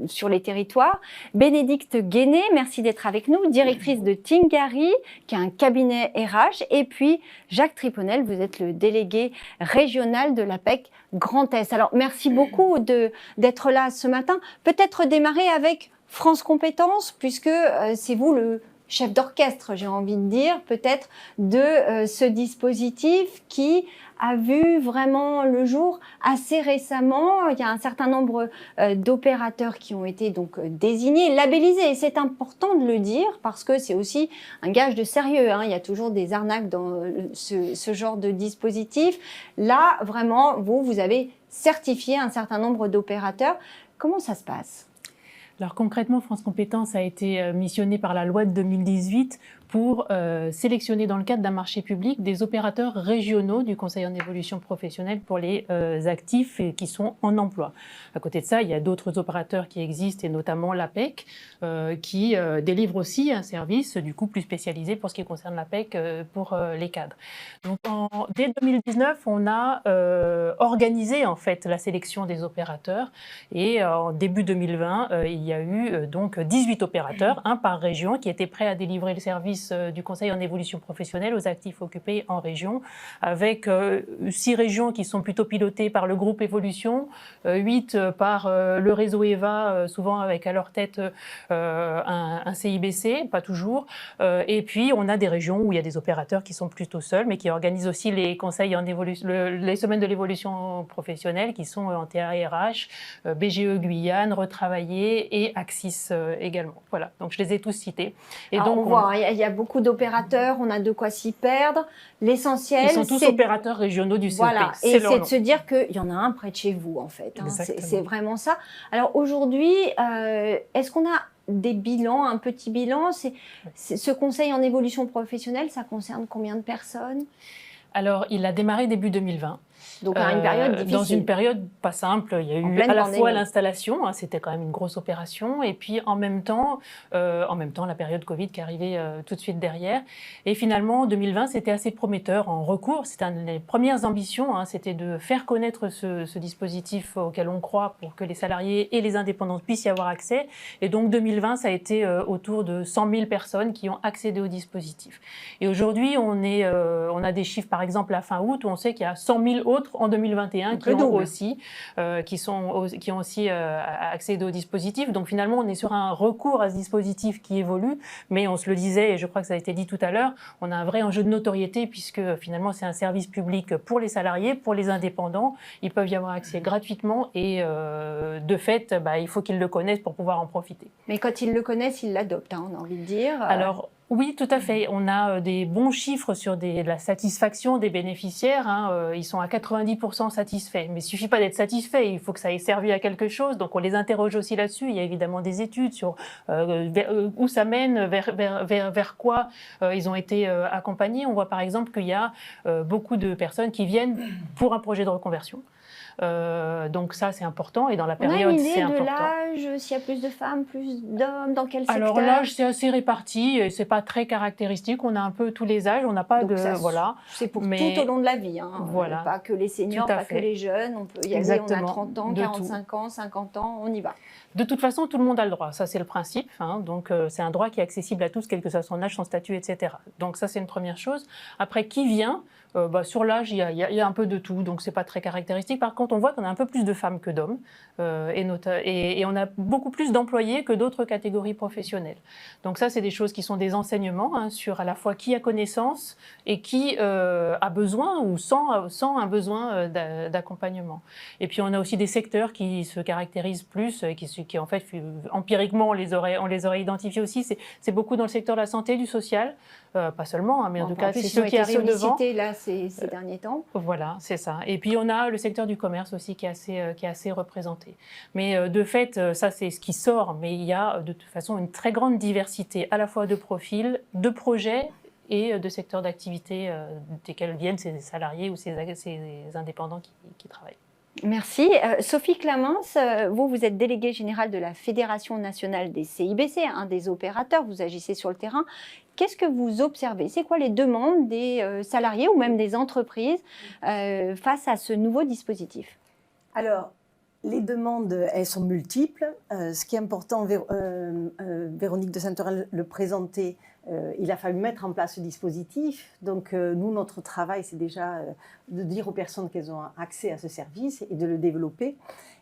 sur les territoires. Bénédicte Guéné, merci d'être avec nous, directrice de Tingari, qui est un cabinet RH. Et puis Jacques Triponel, vous êtes le délégué régional de l'APEC Grand Est. Alors merci beaucoup d'être là ce matin. Peut-être démarrer avec France Compétences, puisque c'est vous le chef d'orchestre, j'ai envie de dire, peut-être, de ce dispositif qui a vu vraiment le jour assez récemment. Il y a un certain nombre d'opérateurs qui ont été donc désignés, labellisés. Et c'est important de le dire parce que c'est aussi un gage de sérieux. Il y a toujours des arnaques dans ce genre de dispositif. Là, vraiment, vous avez certifié un certain nombre d'opérateurs. Comment ça se passe ? Alors concrètement, France Compétences a été missionnée par la loi de 2018 pour sélectionner dans le cadre d'un marché public des opérateurs régionaux du Conseil en évolution professionnelle pour les actifs et qui sont en emploi. À côté de ça, il y a d'autres opérateurs qui existent et notamment l'APEC qui délivre aussi un service du coup plus spécialisé pour ce qui concerne l'APEC pour les cadres. Donc dès 2019, on a organisé en fait la sélection des opérateurs et en début 2020, il y y a eu donc 18 opérateurs, un par région, qui étaient prêts à délivrer le service du Conseil en évolution professionnelle aux actifs occupés en région, avec 6 régions qui sont plutôt pilotées par le groupe Évolution, 8 par le réseau EVA, souvent avec à leur tête un CIBC, pas toujours. Et puis, on a des régions où il y a des opérateurs qui sont plutôt seuls, mais qui organisent aussi les conseils en évolution, les semaines de l'évolution professionnelle, qui sont en TARH, BGE Guyane, Retravailler et Axis également. Voilà, donc je les ai tous cités. Et alors, donc, on voit, il y a beaucoup d'opérateurs, on a de quoi s'y perdre. L'essentiel, ils sont tous opérateurs régionaux du CEP. Voilà, et c'est de se dire qu'il y en a un près de chez vous, en fait. Hein. C'est vraiment ça. Alors aujourd'hui, est-ce qu'on a des bilans, un petit bilan? Ce conseil en évolution professionnelle, ça concerne combien de personnes? Alors, il a démarré début 2020. Donc, à une période difficile. Dans une période pas simple. Il y a eu à la fois l'installation, hein, c'était quand même une grosse opération, et puis en même temps la période Covid qui arrivait tout de suite derrière. Et finalement, 2020, c'était assez prometteur en recours. C'était une des premières ambitions, hein, c'était de faire connaître ce dispositif auquel on croit pour que les salariés et les indépendants puissent y avoir accès. Et donc, 2020, ça a été autour de 100 000 personnes qui ont accédé au dispositif. Et aujourd'hui, on a des chiffres, par exemple, à fin août, où on sait qu'il y a 100 000 autres en 2021 qui ont aussi accédé au dispositif. Donc finalement, on est sur un recours à ce dispositif qui évolue, mais on se le disait, et je crois que ça a été dit tout à l'heure, on a un vrai enjeu de notoriété puisque finalement c'est un service public pour les salariés, pour les indépendants. Ils peuvent y avoir accès gratuitement et de fait, il faut qu'ils le connaissent pour pouvoir en profiter. Mais quand ils le connaissent, ils l'adoptent, hein, on a envie de dire. Alors, oui, tout à fait. On a des bons chiffres sur la satisfaction des bénéficiaires. Hein. Ils sont à 90% satisfaits. Mais il ne suffit pas d'être satisfait, il faut que ça ait servi à quelque chose. Donc on les interroge aussi là-dessus. Il y a évidemment des études sur où ça mène, vers quoi ils ont été accompagnés. On voit par exemple qu'il y a beaucoup de personnes qui viennent pour un projet de reconversion. Donc ça, c'est important. Et dans la période, c'est important. On a une idée de l'âge, s'il y a plus de femmes, plus d'hommes, dans quel secteur? Alors l'âge, c'est assez réparti. C'est pas très caractéristique. On a un peu tous les âges. On n'a pas donc de... voilà. C'est pour tout au long de la vie. Hein. Voilà. Pas que les seniors, pas que les jeunes. On peut y aller, on a 30 ans, 45 ans, 50 ans, on y va. De toute façon, tout le monde a le droit. Ça, c'est le principe. Hein. Donc c'est un droit qui est accessible à tous, quel que soit son âge, son statut, etc. Donc ça, c'est une première chose. Après, qui vient? Sur l'âge, il y a un peu de tout, donc c'est pas très caractéristique. Par contre, on voit qu'on a un peu plus de femmes que d'hommes, et on a beaucoup plus d'employés que d'autres catégories professionnelles. Donc ça, c'est des choses qui sont des enseignements, hein, sur à la fois qui a connaissance et qui a besoin ou sent un besoin d'accompagnement. Et puis on a aussi des secteurs qui se caractérisent plus, qui en fait empiriquement on les aurait identifiés aussi. C'est beaucoup dans le secteur de la santé, du social. Pas seulement, hein, mais en tout cas, c'est ceux qui arrivent devant. Là, ces derniers temps. Voilà, c'est ça. Et puis, on a le secteur du commerce aussi qui est assez représenté. Mais de fait, ça, c'est ce qui sort. Mais il y a de toute façon une très grande diversité à la fois de profils, de projets et de secteurs d'activité desquels viennent ces salariés ou ces indépendants qui travaillent. Merci. Sophie Clamence, vous êtes déléguée générale de la Fédération nationale des CIBC, un des opérateurs, vous agissez sur le terrain. Qu'est-ce que vous observez? C'est quoi les demandes des salariés ou même des entreprises face à ce nouveau dispositif? Alors, les demandes, elles sont multiples. Ce qui est important, Véronique de Sainte-Orelle le présentait, il a fallu mettre en place ce dispositif. Donc, nous, notre travail, c'est déjà de dire aux personnes qu'elles ont accès à ce service et de le développer.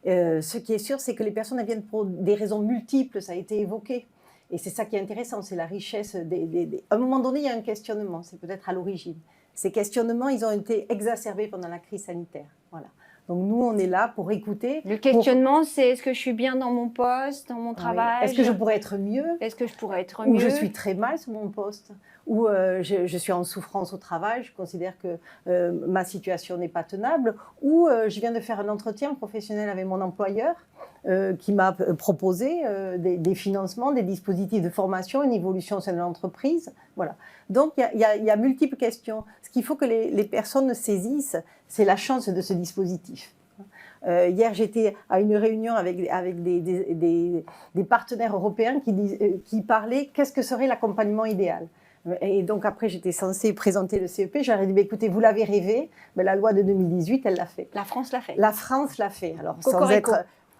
Ce qui est sûr, c'est que les personnes elles viennent pour des raisons multiples, ça a été évoqué. Et c'est ça qui est intéressant, c'est la richesse À un moment donné, il y a un questionnement, c'est peut-être à l'origine. Ces questionnements, ils ont été exacerbés pendant la crise sanitaire. Voilà. Donc nous, on est là pour écouter. Le questionnement, c'est est-ce que je suis bien dans mon poste, dans mon travail? Est-ce que je pourrais être mieux? Est-ce que je pourrais être mieux? Ou je suis très mal sur mon poste? Ou je suis en souffrance au travail, je considère que ma situation n'est pas tenable? Ou je viens de faire un entretien professionnel avec mon employeur qui m'a proposé des financements, des dispositifs de formation, une évolution au sein de l'entreprise. Voilà. Donc il y a multiples questions. Ce qu'il faut que les personnes saisissent, c'est la chance de ce dispositif. Hier, j'étais à une réunion avec des partenaires européens qui parlaient qu'est-ce que serait l'accompagnement idéal. Et donc après, j'étais censée présenter le CEP. J'aurais dit, écoutez, vous l'avez rêvé, mais la loi de 2018, elle l'a fait. La France l'a fait. La France l'a fait. Alors,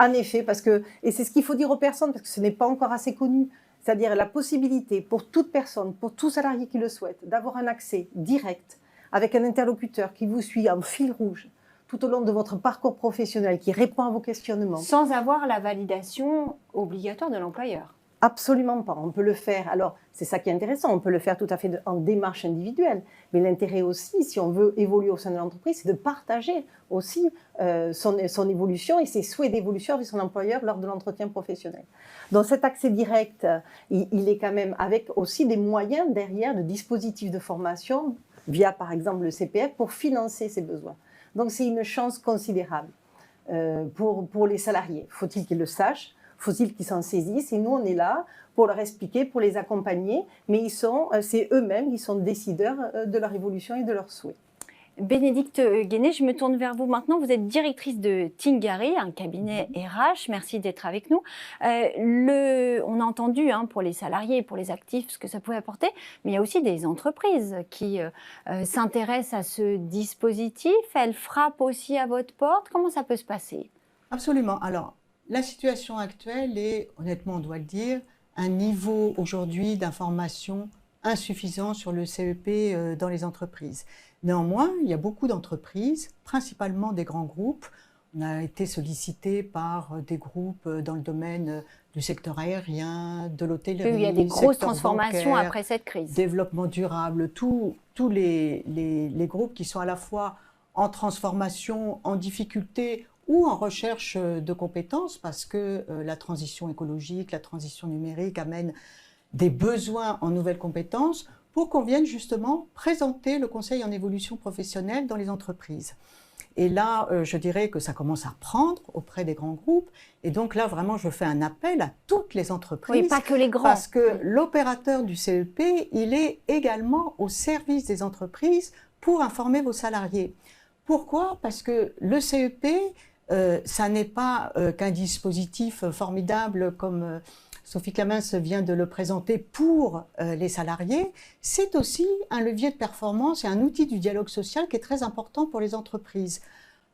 En effet, et c'est ce qu'il faut dire aux personnes, parce que ce n'est pas encore assez connu, c'est-à-dire la possibilité pour toute personne, pour tout salarié qui le souhaite, d'avoir un accès direct avec un interlocuteur qui vous suit en fil rouge tout au long de votre parcours professionnel, qui répond à vos questionnements. Sans avoir la validation obligatoire de l'employeur. Absolument pas. On peut le faire. Alors, c'est ça qui est intéressant. On peut le faire tout à fait en démarche individuelle. Mais l'intérêt aussi, si on veut évoluer au sein de l'entreprise, c'est de partager aussi son évolution et ses souhaits d'évolution avec son employeur lors de l'entretien professionnel. Donc, cet accès direct, il est quand même avec aussi des moyens derrière de dispositifs de formation via, par exemple, le CPF pour financer ses besoins. Donc, c'est une chance considérable pour les salariés. Faut-il qu'ils le sachent? Faut-il qu'ils s'en saisissent? Et nous, on est là pour leur expliquer, pour les accompagner, mais c'est eux-mêmes qui sont décideurs de leur évolution et de leurs souhaits. Bénédicte Guéné, je me tourne vers vous maintenant. Vous êtes directrice de Tingari, un cabinet RH. Merci d'être avec nous. On a entendu pour les salariés et pour les actifs ce que ça pouvait apporter, mais il y a aussi des entreprises qui s'intéressent à ce dispositif. Elles frappent aussi à votre porte. Comment ça peut se passer? Absolument. Alors, la situation actuelle est, honnêtement, on doit le dire, un niveau aujourd'hui d'information insuffisant sur le CEP dans les entreprises. Néanmoins, il y a beaucoup d'entreprises, principalement des grands groupes. On a été sollicité par des groupes dans le domaine du secteur aérien, de l'hôtellerie. Il y a des grosses transformations bancaire, après cette crise. Développement durable, tous les groupes qui sont à la fois en transformation, en difficulté ou en recherche de compétences, parce que la transition écologique, la transition numérique amène des besoins en nouvelles compétences, pour qu'on vienne justement présenter le conseil en évolution professionnelle dans les entreprises. Et là, je dirais que ça commence à prendre auprès des grands groupes. Et donc là, vraiment, je fais un appel à toutes les entreprises. Oui, pas que les grands. Parce que l'opérateur du CEP, il est également au service des entreprises pour informer vos salariés. Pourquoi? Parce que le CEP, ça n'est pas qu'un dispositif formidable comme Sophie Clamens vient de le présenter pour les salariés, c'est aussi un levier de performance et un outil du dialogue social qui est très important pour les entreprises.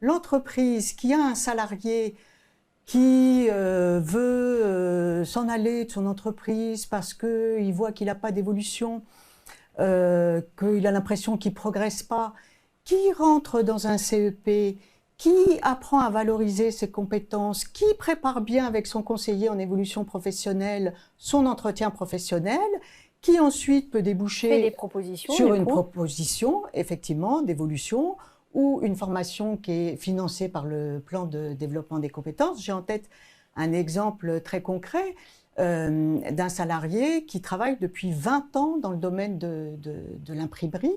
L'entreprise qui a un salarié qui veut s'en aller de son entreprise parce qu'il voit qu'il n'a pas d'évolution, qu'il a l'impression qu'il ne progresse pas, qui rentre dans un CEP, qui apprend à valoriser ses compétences, qui prépare bien avec son conseiller en évolution professionnelle son entretien professionnel, qui ensuite peut déboucher sur une proposition, effectivement, d'évolution ou une formation qui est financée par le plan de développement des compétences. J'ai en tête un exemple très concret d'un salarié qui travaille depuis 20 ans dans le domaine de l'imprimerie,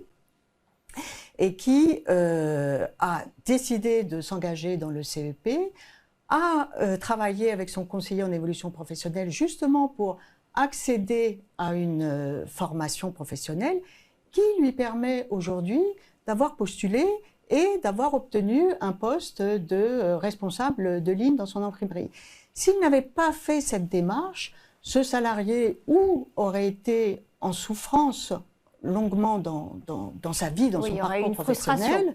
et qui a décidé de s'engager dans le CEP, a travaillé avec son conseiller en évolution professionnelle justement pour accéder à une formation professionnelle qui lui permet aujourd'hui d'avoir postulé et d'avoir obtenu un poste de responsable de ligne dans son imprimerie. S'il n'avait pas fait cette démarche, ce salarié ou aurait été en souffrance longuement dans sa vie, dans son parcours professionnel,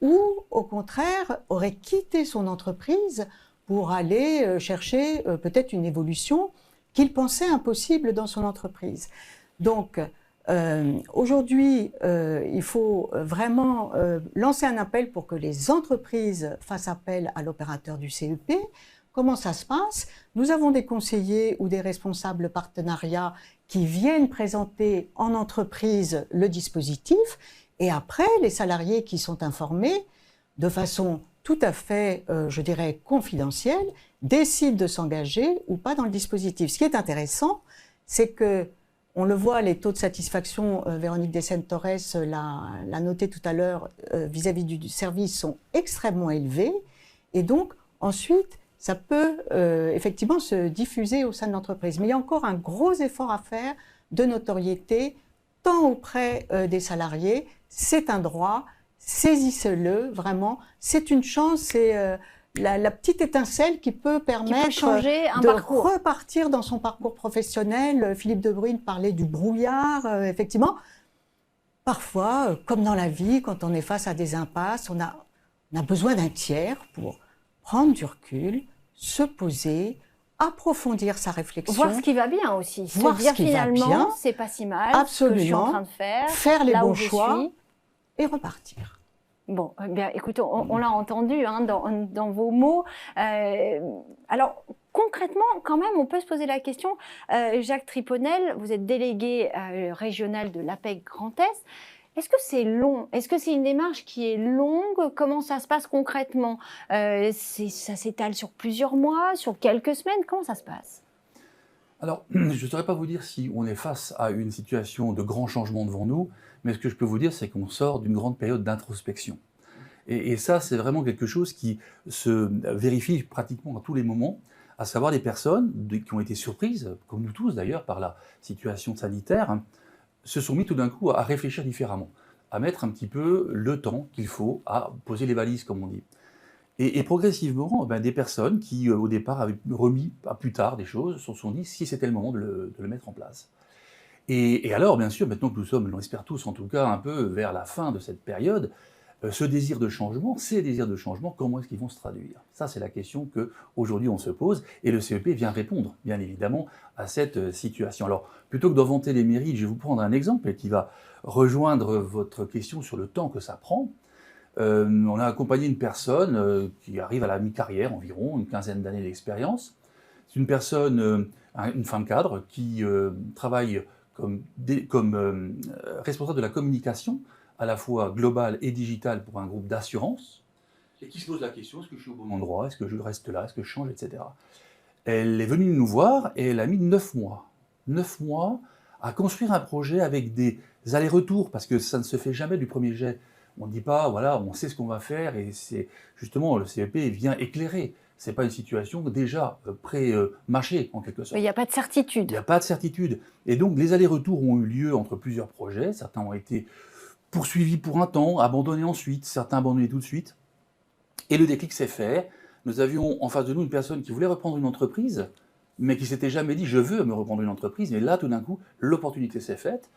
ou au contraire aurait quitté son entreprise pour aller chercher peut-être une évolution qu'il pensait impossible dans son entreprise. Donc aujourd'hui, il faut vraiment lancer un appel pour que les entreprises fassent appel à l'opérateur du CEP. Comment ça se passe? Nous avons des conseillers ou des responsables partenariats qui viennent présenter en entreprise le dispositif et après, les salariés qui sont informés de façon tout à fait, je dirais, confidentielle, décident de s'engager ou pas dans le dispositif. Ce qui est intéressant, c'est que, on le voit, les taux de satisfaction, Véronique Dessène-Torres l'a noté tout à l'heure, vis-à-vis du service sont extrêmement élevés et donc ensuite, ça peut effectivement se diffuser au sein de l'entreprise. Mais il y a encore un gros effort à faire de notoriété, tant auprès des salariés. C'est un droit, saisissez-le, vraiment. C'est une chance, c'est la petite étincelle qui peut permettre de repartir dans son parcours professionnel. Philippe De Bruyne parlait du brouillard, effectivement. Parfois, comme dans la vie, quand on est face à des impasses, on a besoin d'un tiers pour prendre du recul, se poser, approfondir sa réflexion. Voir ce qui va bien aussi. Voir se dire ce qui va bien. finalement, c'est pas si mal Absolument. ce que je suis en train de faire les là bons où je choix suis. et repartir. Bon, eh bien, écoutez, on l'a entendu hein, dans vos mots. Alors, concrètement, quand même, on peut se poser la question. Jacques Triponel, vous êtes délégué régional de l'APEC Grand Est. Est-ce que c'est long? Est-ce que c'est une démarche qui est longue? Comment ça se passe concrètement? Ça s'étale sur plusieurs mois, sur quelques semaines? Comment ça se passe? Alors, je ne saurais pas vous dire si on est face à une situation de grand changement devant nous, mais ce que je peux vous dire, c'est qu'on sort d'une grande période d'introspection. Et ça, c'est vraiment quelque chose qui se vérifie pratiquement à tous les moments, à savoir les personnes qui ont été surprises, comme nous tous d'ailleurs, par la situation sanitaire, se sont mis tout d'un coup à réfléchir différemment, à mettre un petit peu le temps qu'il faut à poser les valises, comme on dit. Et progressivement, des personnes qui, au départ, avaient remis à plus tard des choses, se sont dit si c'était le moment de le mettre en place. Et alors, bien sûr, maintenant que nous sommes, on l'espère tous en tout cas, un peu vers la fin de cette période, ce désir de changement, ces désirs de changement, comment est-ce qu'ils vont se traduire? Ça, c'est la question qu'aujourd'hui on se pose, et le CEP vient répondre, bien évidemment, à cette situation. Alors, plutôt que d'inventer les mérites, je vais vous prendre un exemple qui va rejoindre votre question sur le temps que ça prend. On a accompagné une personne qui arrive à la mi-carrière environ, une quinzaine d'années d'expérience. C'est une personne, une femme cadre, qui travaille comme responsable de la communication, à la fois globale et digitale pour un groupe d'assurance, et qui se pose la question, est-ce que je suis au bon endroit, est-ce que je reste là, est-ce que je change, etc. Elle est venue nous voir et elle a mis 9 mois. 9 mois à construire un projet avec des allers-retours, parce que ça ne se fait jamais du premier jet. On ne dit pas, voilà, on sait ce qu'on va faire, et c'est justement, le CEP vient éclairer. Ce n'est pas une situation déjà pré-mâchée, en quelque sorte. Il n'y a pas de certitude. Il n'y a pas de certitude. Et donc, les allers-retours ont eu lieu entre plusieurs projets. Certains ont été poursuivis pour un temps, abandonnés ensuite, certains abandonnés tout de suite. Et le déclic s'est fait. Nous avions en face de nous une personne qui voulait reprendre une entreprise, mais qui s'était jamais dit « je veux me reprendre une entreprise ». Et là, tout d'un coup, l'opportunité s'est faite.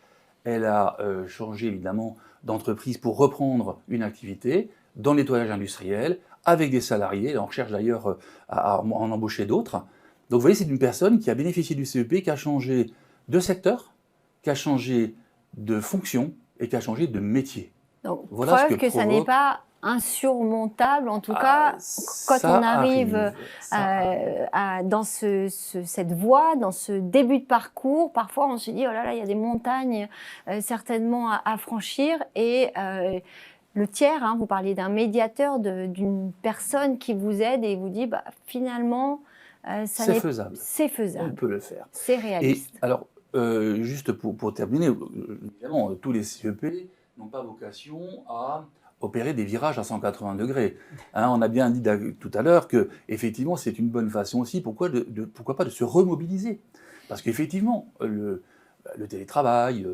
Elle a changé évidemment d'entreprise pour reprendre une activité dans le nettoyage industriel, avec des salariés. Elle en recherche d'ailleurs à en embaucher d'autres. Donc vous voyez, c'est une personne qui a bénéficié du CEP, qui a changé de secteur, qui a changé de fonction, et qui a changé de métier. Donc, voilà preuve que ça n'est pas insurmontable, en tout cas, quand on arrive dans cette voie, dans ce début de parcours, parfois on se dit, oh là là, il y a des montagnes certainement à franchir, et le tiers, hein, vous parliez d'un médiateur, d'une personne qui vous aide et vous dit, finalement, c'est faisable. C'est faisable. On peut le faire. C'est réaliste. Et alors, juste pour terminer, évidemment, tous les CEP n'ont pas vocation à opérer des virages à 180 degrés. Hein, on a bien dit tout à l'heure que, effectivement, c'est une bonne façon aussi, pourquoi pas de se remobiliser. Parce qu'effectivement, le télétravail,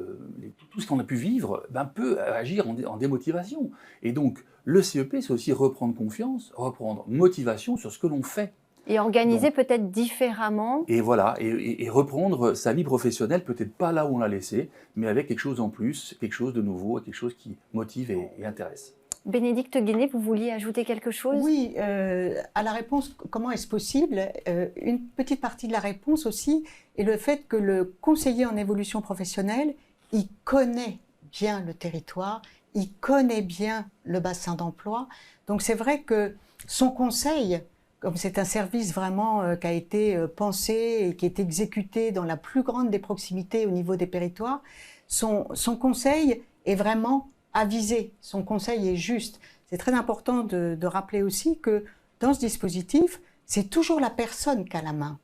tout ce qu'on a pu vivre, peut agir en démotivation. Et donc, le CEP, c'est aussi reprendre confiance, reprendre motivation sur ce que l'on fait. Et organiser peut-être différemment. Et voilà, et reprendre sa vie professionnelle, peut-être pas là où on l'a laissée, mais avec quelque chose en plus, quelque chose de nouveau, quelque chose qui motive et intéresse. Bénédicte Guéné, vous vouliez ajouter quelque chose? Oui, à la réponse, comment est-ce possible, une petite partie de la réponse aussi est le fait que le conseiller en évolution professionnelle, il connaît bien le territoire, il connaît bien le bassin d'emploi. Donc c'est vrai que son conseil, comme c'est un service vraiment qui a été pensé et qui est exécuté dans la plus grande des proximités au niveau des territoires, son conseil est vraiment avisé, son conseil est juste. C'est très important de rappeler aussi que dans ce dispositif, c'est toujours la personne qui a la main.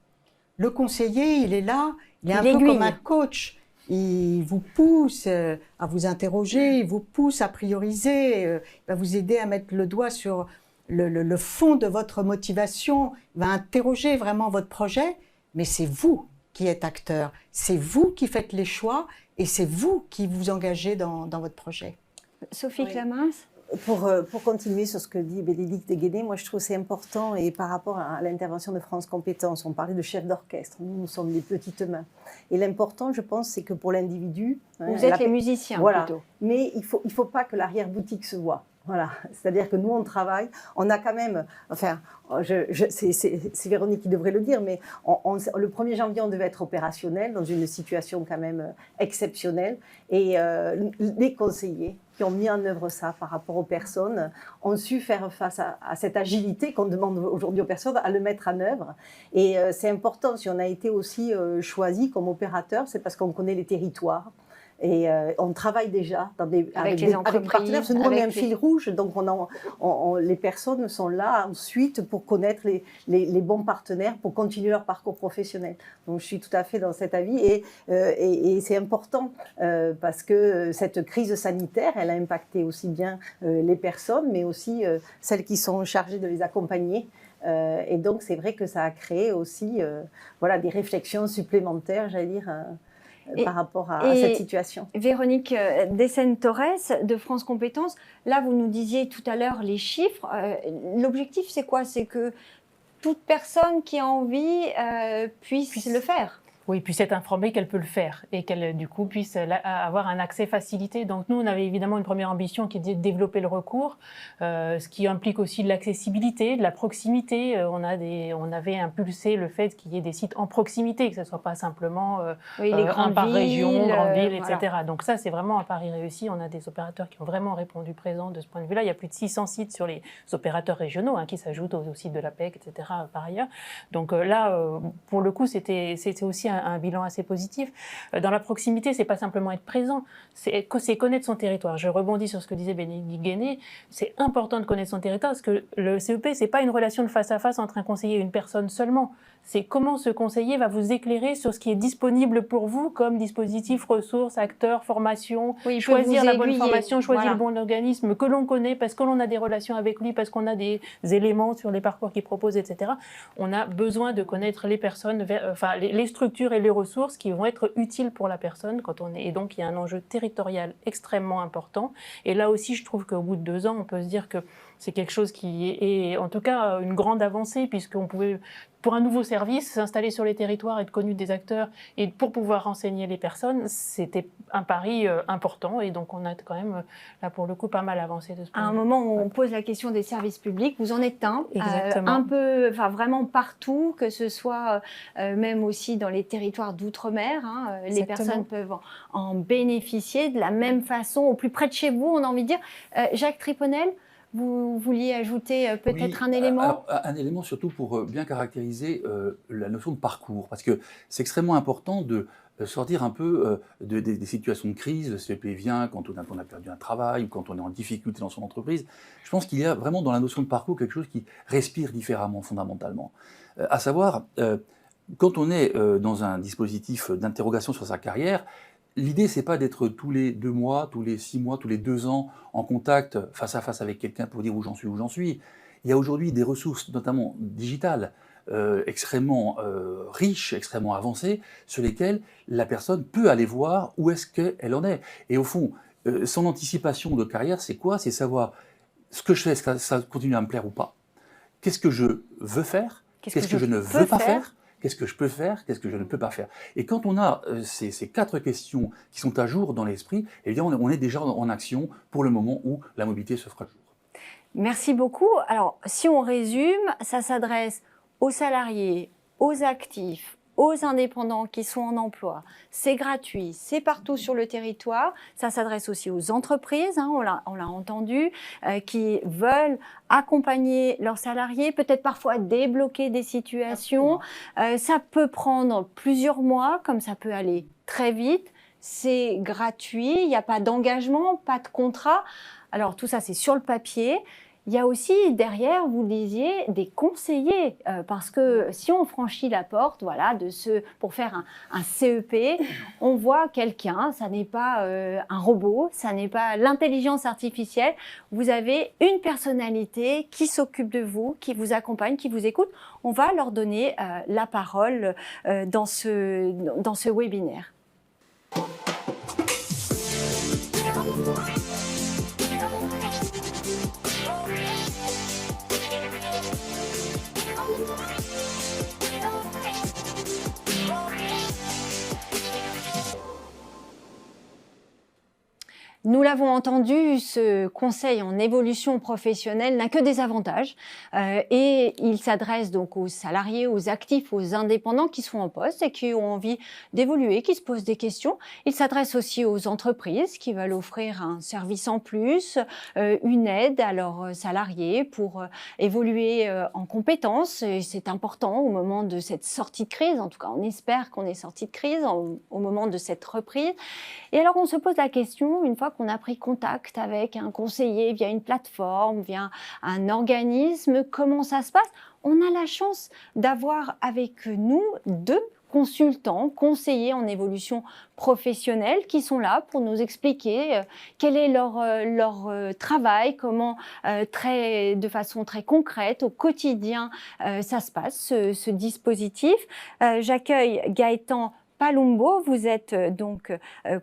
Le conseiller, il est là, il est un peu comme un coach. Il vous pousse à vous interroger, il vous pousse à prioriser, il va vous aider à mettre le doigt sur le fond de votre motivation, il va interroger vraiment votre projet, mais c'est vous qui êtes acteur, c'est vous qui faites les choix et c'est vous qui vous engagez dans votre projet. Sophie Clamins? Pour continuer sur ce que dit Bénédicte Guéné, moi je trouve c'est important, et par rapport à l'intervention de France Compétences, on parlait de chef d'orchestre, nous sommes des petites mains. Et l'important, je pense, c'est que pour l'individu... Vous êtes les musiciens, voilà, plutôt. Mais il faut pas que l'arrière-boutique se voit. Voilà, c'est-à-dire que nous, on travaille, on a quand même, enfin, c'est Véronique qui devrait le dire, mais le 1er janvier, on devait être opérationnel dans une situation quand même exceptionnelle. Et les conseillers qui ont mis en œuvre ça par rapport aux personnes ont su faire face à cette agilité qu'on demande aujourd'hui aux personnes, à le mettre en œuvre. Et c'est important, si on a été aussi choisi comme opérateur, c'est parce qu'on connaît les territoires. Et on travaille déjà avec des partenaires, parce que nous on est un fil rouge, donc les personnes sont là ensuite pour connaître les bons partenaires pour continuer leur parcours professionnel. Donc je suis tout à fait dans cet avis et c'est important parce que cette crise sanitaire, elle a impacté aussi bien les personnes, mais aussi celles qui sont chargées de les accompagner. Et donc c'est vrai que ça a créé aussi voilà, des réflexions supplémentaires, j'allais dire, par rapport à cette situation. Véronique Dessène-Torres de France Compétences, là vous nous disiez tout à l'heure les chiffres. L'objectif c'est quoi? C'est que toute personne qui a envie puisse le faire. Oui, puisse être informée qu'elle peut le faire et qu'elle, du coup, puisse avoir un accès facilité. Donc, nous, on avait évidemment une première ambition qui était de développer le recours, ce qui implique aussi de l'accessibilité, de la proximité. On avait impulsé le fait qu'il y ait des sites en proximité, que ce ne soit pas simplement les grandes un par région, grande ville, etc. Voilà. Donc ça, c'est vraiment un pari réussi. On a des opérateurs qui ont vraiment répondu présent de ce point de vue-là. Il y a plus de 600 sites sur les opérateurs régionaux qui s'ajoutent aux sites de l'APEC, etc. par ailleurs. Donc là, pour le coup, c'était aussi un bilan assez positif. Dans la proximité, c'est pas simplement être présent, c'est connaître son territoire. Je rebondis sur ce que disait Bénédicte Guéné. C'est important de connaître son territoire parce que le CEP, c'est pas une relation de face à face entre un conseiller et une personne seulement. C'est comment ce conseiller va vous éclairer sur ce qui est disponible pour vous comme dispositif, ressources, acteurs, formation, choisir la bonne formation, choisir le bon organisme que l'on connaît parce que l'on a des relations avec lui, parce qu'on a des éléments sur les parcours qu'il propose, etc. On a besoin de connaître les personnes, les structures et les ressources qui vont être utiles pour la personne quand on est. Et donc, il y a un enjeu territorial extrêmement important. Et là aussi, je trouve qu'au bout de 2 ans, on peut se dire que c'est quelque chose qui est en tout cas une grande avancée puisqu'on pouvait, pour un nouveau service, s'installer sur les territoires, être connu des acteurs et pour pouvoir renseigner les personnes, c'était un pari important et donc on a quand même, là pour le coup, pas mal avancé de ce point de vue. À un moment où on pose la question des services publics, vous en êtes Exactement. un peu, vraiment partout, que ce soit même aussi dans les territoires d'outre-mer, les personnes peuvent en bénéficier de la même façon, au plus près de chez vous, on a envie de dire. Jacques Triponel, vous vouliez ajouter peut-être un élément? Alors, un élément surtout pour bien caractériser la notion de parcours, parce que c'est extrêmement important de sortir un peu des situations de crise. Le CEP vient quand on a perdu un travail ou quand on est en difficulté dans son entreprise. Je pense qu'il y a vraiment dans la notion de parcours quelque chose qui respire différemment fondamentalement. À savoir, quand on est dans un dispositif d'interrogation sur sa carrière, l'idée, c'est pas d'être tous les 2 mois, tous les 6 mois, tous les 2 ans en contact face à face avec quelqu'un pour dire où j'en suis. Il y a aujourd'hui des ressources, notamment digitales, extrêmement riches, extrêmement avancées, sur lesquelles la personne peut aller voir où est-ce qu'elle en est. Et au fond, son anticipation de carrière, c'est quoi? C'est savoir ce que je fais, est-ce que ça continue à me plaire ou pas? Qu'est-ce que je veux faire? Qu'est-ce que je ne veux pas faire? Qu'est-ce que je peux faire? Qu'est-ce que je ne peux pas faire? Et quand on a ces 4 questions qui sont à jour dans l'esprit, eh bien on est déjà en action pour le moment où la mobilité se fera jour. Merci beaucoup. Alors, si on résume, ça s'adresse aux salariés, aux actifs, aux indépendants qui sont en emploi. C'est gratuit, c'est partout sur le territoire. Ça s'adresse aussi aux entreprises, on l'a entendu, qui veulent accompagner leurs salariés, peut-être parfois débloquer des situations. Ça peut prendre plusieurs mois, comme ça peut aller très vite. C'est gratuit, il n'y a pas d'engagement, pas de contrat. Alors tout ça, c'est sur le papier. Il y a aussi derrière, vous disiez, des conseillers, parce que si on franchit la porte, pour faire un CEP, on voit quelqu'un, ça n'est pas un robot, ça n'est pas l'intelligence artificielle. Vous avez une personnalité qui s'occupe de vous, qui vous accompagne, qui vous écoute. On va leur donner la parole dans ce webinaire. Nous l'avons entendu, ce conseil en évolution professionnelle n'a que des avantages et il s'adresse donc aux salariés, aux actifs, aux indépendants qui sont en poste et qui ont envie d'évoluer, qui se posent des questions. Il s'adresse aussi aux entreprises qui veulent offrir un service en plus, une aide à leurs salariés pour évoluer en compétences. Et c'est important au moment de cette sortie de crise. En tout cas, on espère qu'on est sorti de crise au moment de cette reprise. Et alors, on se pose la question, une fois qu'on a pris contact avec un conseiller via une plateforme, via un organisme, comment ça se passe? On a la chance d'avoir avec nous 2 consultants, conseillers en évolution professionnelle qui sont là pour nous expliquer quel est leur travail, comment de façon très concrète, au quotidien, ça se passe, ce dispositif. J'accueille Gaëtan Palumbo, vous êtes donc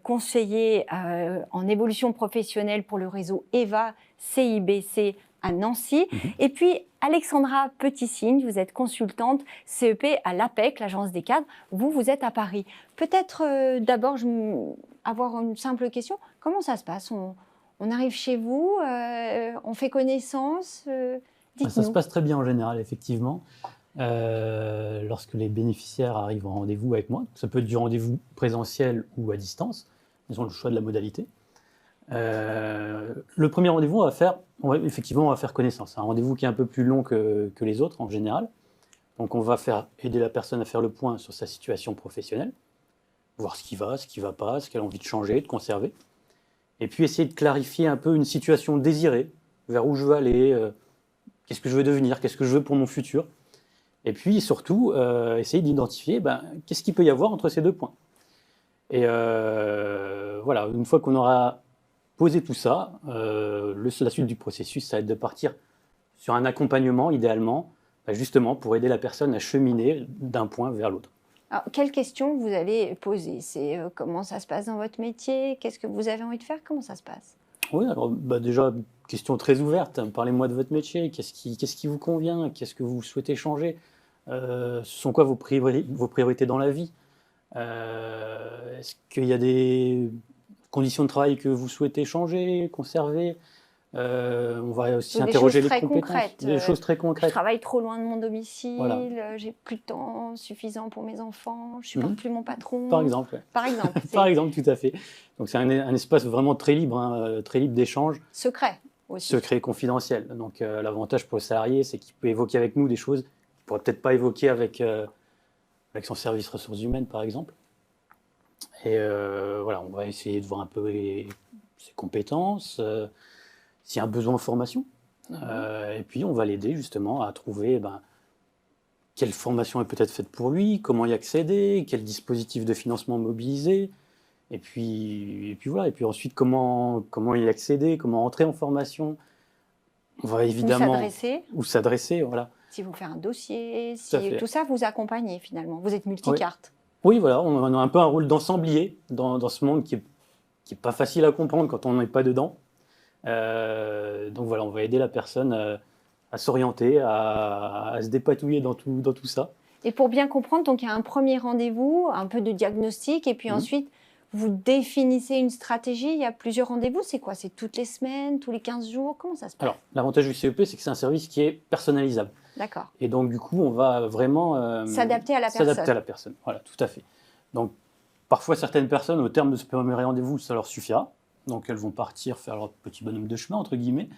conseiller en évolution professionnelle pour le réseau EVA CIBC à Nancy. Et puis Alexandra Petit-Signe, vous êtes consultante CEP à l'APEC, l'agence des cadres. Vous êtes à Paris. Peut-être d'abord avoir une simple question. Comment ça se passe? On arrive chez vous, on fait connaissance. Dites-nous. Ça se passe très bien en général, effectivement. Lorsque les bénéficiaires arrivent en rendez-vous avec moi, ça peut être du rendez-vous présentiel ou à distance, ils ont le choix de la modalité. Le premier rendez-vous, on va faire connaissance. C'est un rendez-vous qui est un peu plus long que les autres en général. Donc on va aider la personne à faire le point sur sa situation professionnelle, voir ce qui va pas, ce qu'elle a envie de changer, de conserver. Et puis essayer de clarifier un peu une situation désirée, vers où je veux aller, qu'est-ce que je veux devenir, qu'est-ce que je veux pour mon futur. Et puis surtout, essayer d'identifier qu'est-ce qu'il peut y avoir entre ces 2 points. Et voilà, une fois qu'on aura posé tout ça, la suite du processus, ça va être de partir sur un accompagnement, idéalement, justement pour aider la personne à cheminer d'un point vers l'autre. Alors, quelles questions vous allez poser? C'est comment ça se passe dans votre métier? Qu'est-ce que vous avez envie de faire? Comment ça se passe? Oui, alors déjà, question très ouverte. Parlez-moi de votre métier. Qu'est-ce qui vous convient? Qu'est-ce que vous souhaitez changer? Ce sont quoi vos priorités dans la vie? Est-ce qu'il y a des conditions de travail que vous souhaitez changer, conserver? On va aussi interroger les compétences. Des choses très concrètes. Je travaille trop loin de mon domicile, Voilà. j'ai plus de temps suffisant pour mes enfants, je supporte plus mon patron. Par exemple. Par exemple. Par exemple, tout à fait. Donc c'est un espace vraiment très libre, très libre d'échange. Secret aussi. Secret et confidentiel. Donc l'avantage pour le salarié, c'est qu'il peut évoquer avec nous des choses qu'il ne pourrait peut-être pas évoquer avec son service ressources humaines, par exemple. Et voilà, on va essayer de voir un peu ses compétences, s'il y a un besoin en formation. Et puis, on va l'aider justement à trouver quelle formation est peut-être faite pour lui, comment y accéder, quel dispositif de financement mobiliser. Et puis voilà. Et puis ensuite, comment y accéder, comment entrer en formation. On va évidemment... Où s'adresser, voilà. Si vous faites un dossier, tout ça, vous accompagnez finalement. Vous êtes multicarte. Oui, voilà, on a un peu un rôle d'ensemblier dans ce monde qui est pas facile à comprendre quand on n'est pas dedans. Donc voilà, on va aider la personne à s'orienter, à se dépatouiller dans tout ça. Et pour bien comprendre, donc il y a un premier rendez-vous, un peu de diagnostic, et puis ensuite, vous définissez une stratégie. Il y a plusieurs rendez-vous. C'est quoi? C'est toutes les semaines, tous les 15 jours? Comment ça se passe? Alors, l'avantage du CEP, c'est que c'est un service qui est personnalisable. D'accord. Et donc, du coup, on va vraiment s'adapter à la personne. S'adapter à la personne, voilà, tout à fait. Donc, parfois, certaines personnes, au terme de ce premier rendez-vous, ça leur suffira. Donc, elles vont partir faire leur petit bonhomme de chemin, entre guillemets.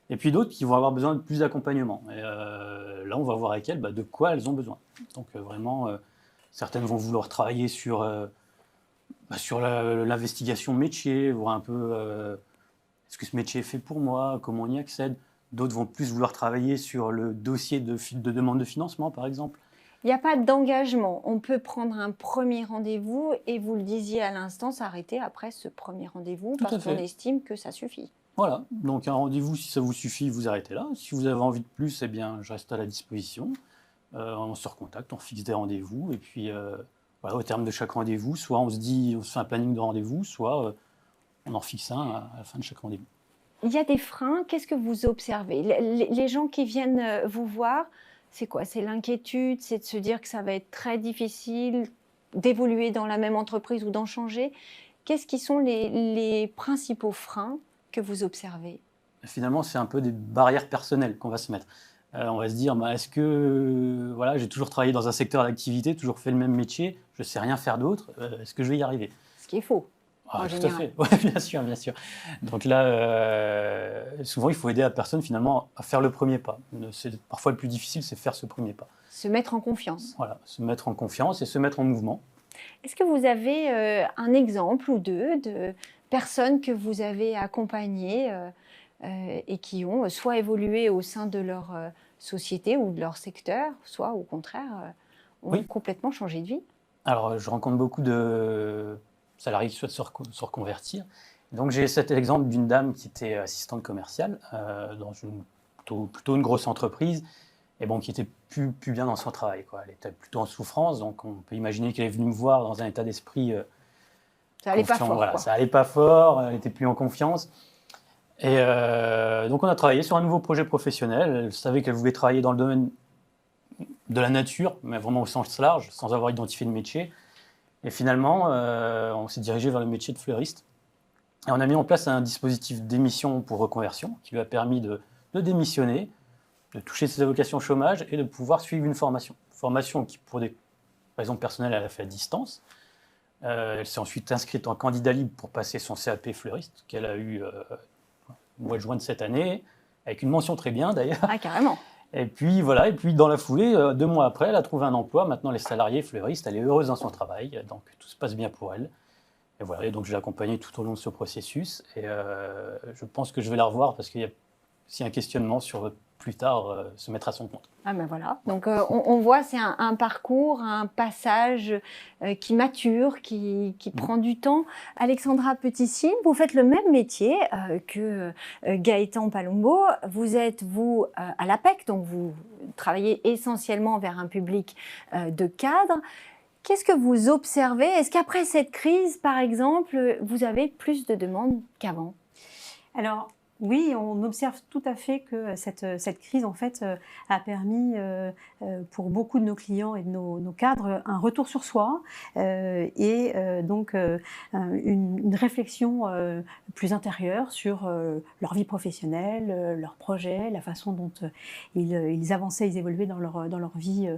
Et puis d'autres qui vont avoir besoin de plus d'accompagnement. Et là, on va voir avec elles de quoi elles ont besoin. Donc, vraiment, certaines vont vouloir travailler sur l'investigation métier, voir un peu est-ce que ce métier est fait pour moi, comment on y accède. D'autres vont plus vouloir travailler sur le dossier de demande de financement, par exemple. Il n'y a pas d'engagement. On peut prendre un premier rendez-vous et vous le disiez à l'instant, s'arrêter après ce premier rendez-vous parce qu'on estime que ça suffit. Voilà, donc un rendez-vous, si ça vous suffit, vous arrêtez là. Si vous avez envie de plus, eh bien, je reste à la disposition. On se recontacte, on fixe des rendez-vous et puis voilà, au terme de chaque rendez-vous, soit on se fait un planning de rendez-vous, soit on en fixe un à la fin de chaque rendez-vous. Il y a des freins, qu'est-ce que vous observez? Les gens qui viennent vous voir, c'est quoi? C'est l'inquiétude, c'est de se dire que ça va être très difficile d'évoluer dans la même entreprise ou d'en changer. Qu'est-ce qui sont les principaux freins que vous observez? Finalement, c'est un peu des barrières personnelles qu'on va se mettre. On va se dire, est-ce que voilà, j'ai toujours travaillé dans un secteur d'activité, toujours fait le même métier, je ne sais rien faire d'autre, est-ce que je vais y arriver? Ce qui est faux. Tout à fait, ouais, bien sûr, bien sûr. Donc là, souvent, il faut aider la personne finalement à faire le premier pas. Parfois, le plus difficile, c'est faire ce premier pas. Se mettre en confiance. Voilà, se mettre en confiance et se mettre en mouvement. Est-ce que vous avez un exemple ou deux de personnes que vous avez accompagnées et qui ont soit évolué au sein de leur société ou de leur secteur, soit au contraire ont complètement changé de vie? Alors, je rencontre beaucoup de salariés qui souhaitent se reconvertir. Donc, j'ai cet exemple d'une dame qui était assistante commerciale dans plutôt une grosse entreprise et bon, qui était plus bien dans son travail, quoi. Elle était plutôt en souffrance, donc on peut imaginer qu'elle est venue me voir dans un état d'esprit ça allait pas fort. Voilà, ça allait pas fort, elle n'était plus en confiance. Et donc on a travaillé sur un nouveau projet professionnel. Elle savait qu'elle voulait travailler dans le domaine de la nature, mais vraiment au sens large, sans avoir identifié de métier. Et finalement, on s'est dirigé vers le métier de fleuriste. Et on a mis en place un dispositif d'émission pour reconversion qui lui a permis de démissionner, de toucher ses allocations chômage et de pouvoir suivre une formation. Formation qui, pour des raisons personnelles, elle a fait à distance. Elle s'est ensuite inscrite en candidat libre pour passer son CAP fleuriste, qu'elle a eu au mois de juin de cette année, avec une mention très bien d'ailleurs. Ah, carrément. Et puis voilà, et puis dans la foulée, 2 mois après, elle a trouvé un emploi. Maintenant, elle est salariée fleuriste, elle est heureuse dans son travail, donc tout se passe bien pour elle. Et voilà, et donc je l'ai accompagnée tout au long de ce processus. Et je pense que je vais la revoir parce qu'il y a aussi un questionnement sur plus tard se mettre à son compte. Ah ben voilà, donc on voit c'est un parcours, un passage qui mature, qui prend du temps. Alexandra Petit-Cyr, vous faites le même métier que Gaëtan Palumbo. Vous êtes, à l'APEC, donc vous travaillez essentiellement vers un public de cadres. Qu'est-ce que vous observez? Est-ce qu'après cette crise, par exemple, vous avez plus de demandes qu'avant? Alors, oui, on observe tout à fait que cette crise en fait a permis pour beaucoup de nos clients et de nos cadres un retour sur soi et donc une réflexion plus intérieure sur leur vie professionnelle, leurs projets, la façon dont ils avançaient, ils évoluaient dans leur vie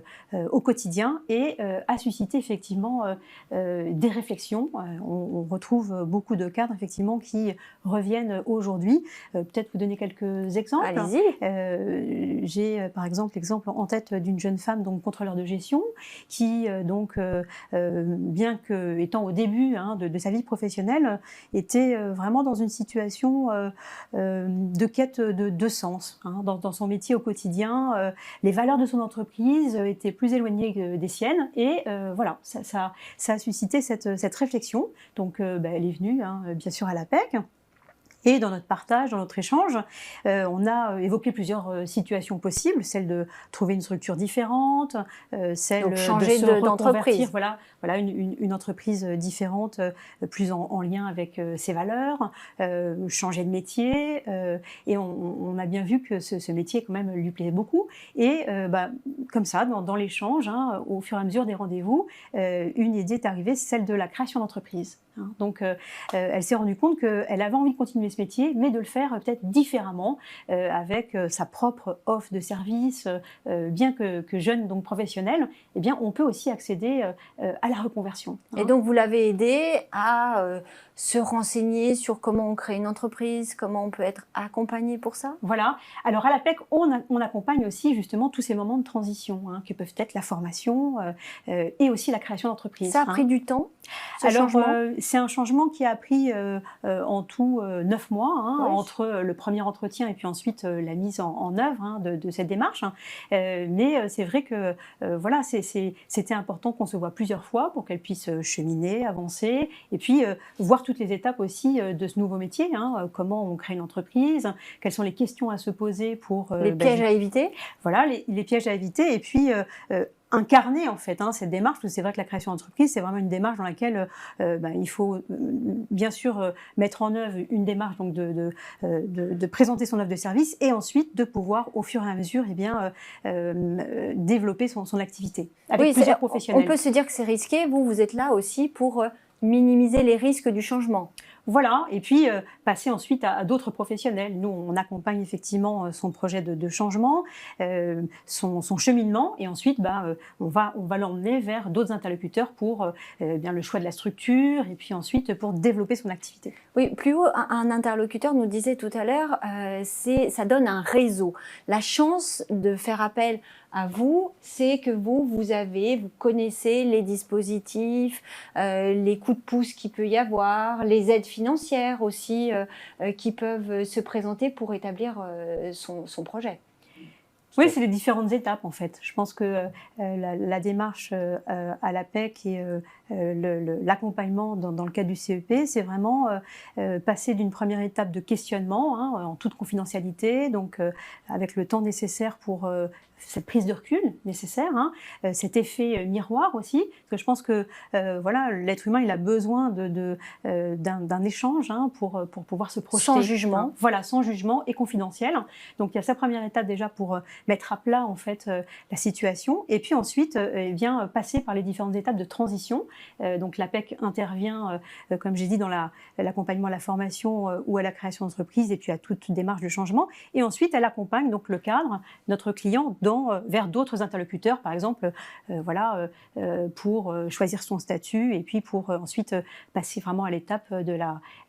au quotidien et a suscité effectivement des réflexions. On retrouve beaucoup de cadres effectivement qui reviennent aujourd'hui. Peut-être vous donner quelques exemples. Allez-y. J'ai par exemple l'exemple en tête d'une jeune femme, donc contrôleur de gestion, qui bien que étant au début de sa vie professionnelle, était vraiment dans une situation de quête de sens dans son métier au quotidien. Les valeurs de son entreprise étaient plus éloignées des siennes et voilà, ça a suscité cette réflexion. Donc elle est venue bien sûr à l'APEC. Et dans notre partage, dans notre échange, on a évoqué plusieurs situations possibles, celle de trouver une structure différente, celle donc changer de se d'entreprise. Voilà une entreprise différente, plus en lien avec ses valeurs, changer de métier. Et on a bien vu que ce métier quand même lui plaisait beaucoup. Et comme ça, dans l'échange, au fur et à mesure des rendez-vous, une idée est arrivée, celle de la création d'entreprise. Donc, elle s'est rendue compte qu'elle avait envie de continuer ce métier, mais de le faire peut-être différemment, avec sa propre offre de service. Bien que jeune, donc professionnelle, eh bien, on peut aussi accéder à la reconversion. Et donc, vous l'avez aidé à se renseigner sur comment on crée une entreprise, comment on peut être accompagné pour ça? Voilà. Alors, à l'APEC, on accompagne aussi justement tous ces moments de transition, qui peuvent être la formation et aussi la création d'entreprise. Ça a pris du temps, Alors, c'est un changement qui a pris en tout 9 mois, entre le premier entretien et puis ensuite la mise en œuvre de cette démarche. Mais c'est vrai que voilà, c'était important qu'on se voit plusieurs fois pour qu'elle puisse cheminer, avancer, et puis voir toutes les étapes aussi de ce nouveau métier. Comment on crée une entreprise, quelles sont les questions à se poser pour... les pièges à éviter. Voilà, les pièges à éviter, et puis... incarner en fait cette démarche, parce que c'est vrai que la création d'entreprise, c'est vraiment une démarche dans laquelle il faut bien sûr mettre en œuvre une démarche donc de présenter son offre de service et ensuite de pouvoir au fur et à mesure développer son activité avec plusieurs professionnels. On peut se dire que c'est risqué, vous êtes là aussi pour minimiser les risques du changement. Voilà, et puis passer ensuite à d'autres professionnels. Nous, on accompagne effectivement son projet de changement, son cheminement, et ensuite, on va l'emmener vers d'autres interlocuteurs pour bien le choix de la structure, et puis ensuite pour développer son activité. Oui, plus haut, un interlocuteur nous disait tout à l'heure, ça donne un réseau. La chance de faire appel à vous, c'est que vous connaissez les dispositifs, les coups de pouce qu'il peut y avoir, les aides financières aussi qui peuvent se présenter pour établir son projet. Oui, c'est les différentes étapes en fait. Je pense que la démarche à l'APEC et l'accompagnement dans le cadre du CEP, c'est vraiment passer d'une première étape de questionnement en toute confidentialité, donc avec le temps nécessaire pour cette prise de recul nécessaire, cet effet miroir aussi, parce que je pense que l'être humain il a besoin d'un échange pour pouvoir se projeter. Sans jugement. Voilà, sans jugement et confidentiel. Donc il y a sa première étape déjà pour mettre à plat en fait la situation, et puis ensuite passer par les différentes étapes de transition. Donc l'APEC intervient, comme j'ai dit, dans l'accompagnement à la formation ou à la création d'entreprise, et puis à toute démarche de changement. Et ensuite elle accompagne donc le cadre, notre client, vers d'autres interlocuteurs, par exemple, pour choisir son statut et puis pour ensuite passer vraiment à l'étape de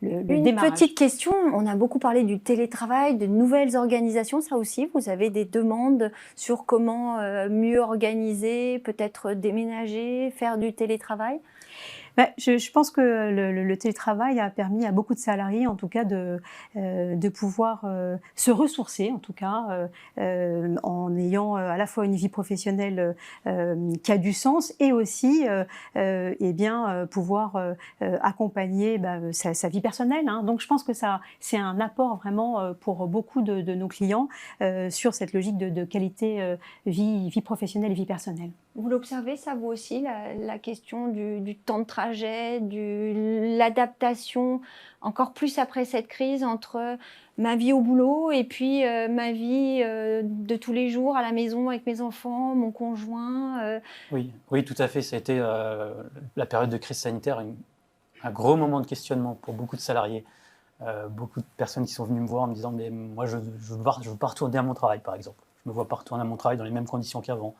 le démarrage. Une petite question, on a beaucoup parlé du télétravail, de nouvelles organisations, ça aussi, vous avez des demandes sur comment mieux organiser, peut-être déménager, faire du télétravail ? Je pense que le télétravail a permis à beaucoup de salariés, en tout cas, de pouvoir se ressourcer, en tout cas, en ayant à la fois une vie professionnelle qui a du sens et aussi, pouvoir accompagner sa vie personnelle. Donc, je pense que c'est un apport vraiment pour beaucoup de nos clients sur cette logique de qualité vie professionnelle et vie personnelle. Vous l'observez, ça vous aussi, la question du temps de trajet, l'adaptation, encore plus après cette crise, entre ma vie au boulot et puis ma vie de tous les jours à la maison avec mes enfants, mon conjoint. Oui, tout à fait. Ça a été la période de crise sanitaire, un gros moment de questionnement pour beaucoup de salariés. Beaucoup de personnes qui sont venues me voir en me disant « mais moi je veux pas retourner à mon travail » par exemple. Je ne me vois pas retourner à mon travail dans les mêmes conditions qu'avant.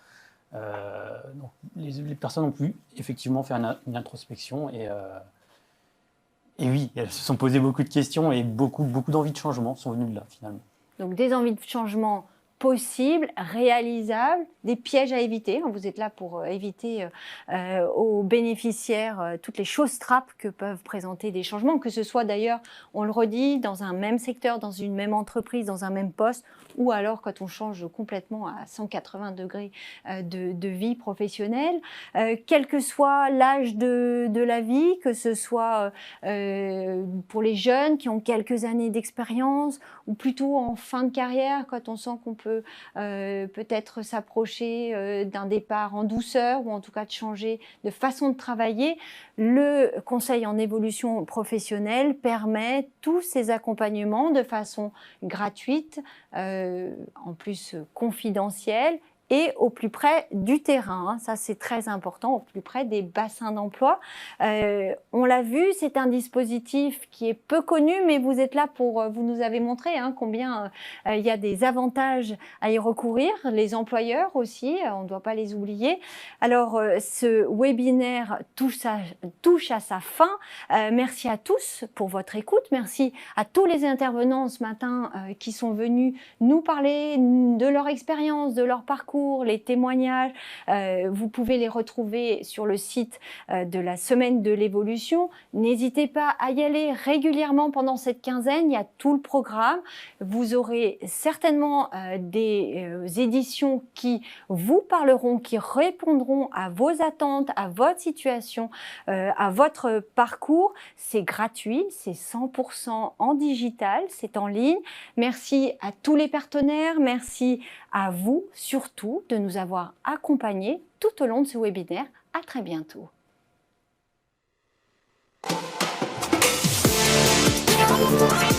Donc les personnes ont pu effectivement faire une introspection et oui, elles se sont posées beaucoup de questions et beaucoup d'envies de changement sont venues de là finalement. Donc des envies de changement possibles, réalisables, des pièges à éviter. Vous êtes là pour éviter aux bénéficiaires toutes les choses trappes que peuvent présenter des changements, que ce soit d'ailleurs, on le redit, dans un même secteur, dans une même entreprise, dans un même poste, ou alors quand on change complètement à 180 degrés de vie professionnelle, quel que soit l'âge de la vie, que ce soit pour les jeunes qui ont quelques années d'expérience, ou plutôt en fin de carrière, quand on sent qu'on peut peut-être s'approcher d'un départ en douceur, ou en tout cas de changer de façon de travailler. Le conseil en évolution professionnelle permet tous ces accompagnements de façon gratuite, en plus confidentielle, et au plus près du terrain. Ça, c'est très important, au plus près des bassins d'emploi. On l'a vu, c'est un dispositif qui est peu connu, mais vous êtes là pour, vous nous avez montré combien il y a des avantages à y recourir. Les employeurs aussi, on ne doit pas les oublier. Alors, ce webinaire touche à sa fin. Merci à tous pour votre écoute. Merci à tous les intervenants ce matin qui sont venus nous parler de leur expérience, de leur parcours, les témoignages. Vous pouvez les retrouver sur le site de la Semaine de l'évolution. N'hésitez pas à y aller régulièrement pendant cette quinzaine. Il y a tout le programme. Vous aurez certainement des éditions qui vous parleront, qui répondront à vos attentes, à votre situation, à votre parcours. C'est gratuit, c'est 100% en digital, c'est en ligne. Merci à tous les partenaires. Merci à vous surtout de nous avoir accompagnés tout au long de ce webinaire. À très bientôt. Thank you.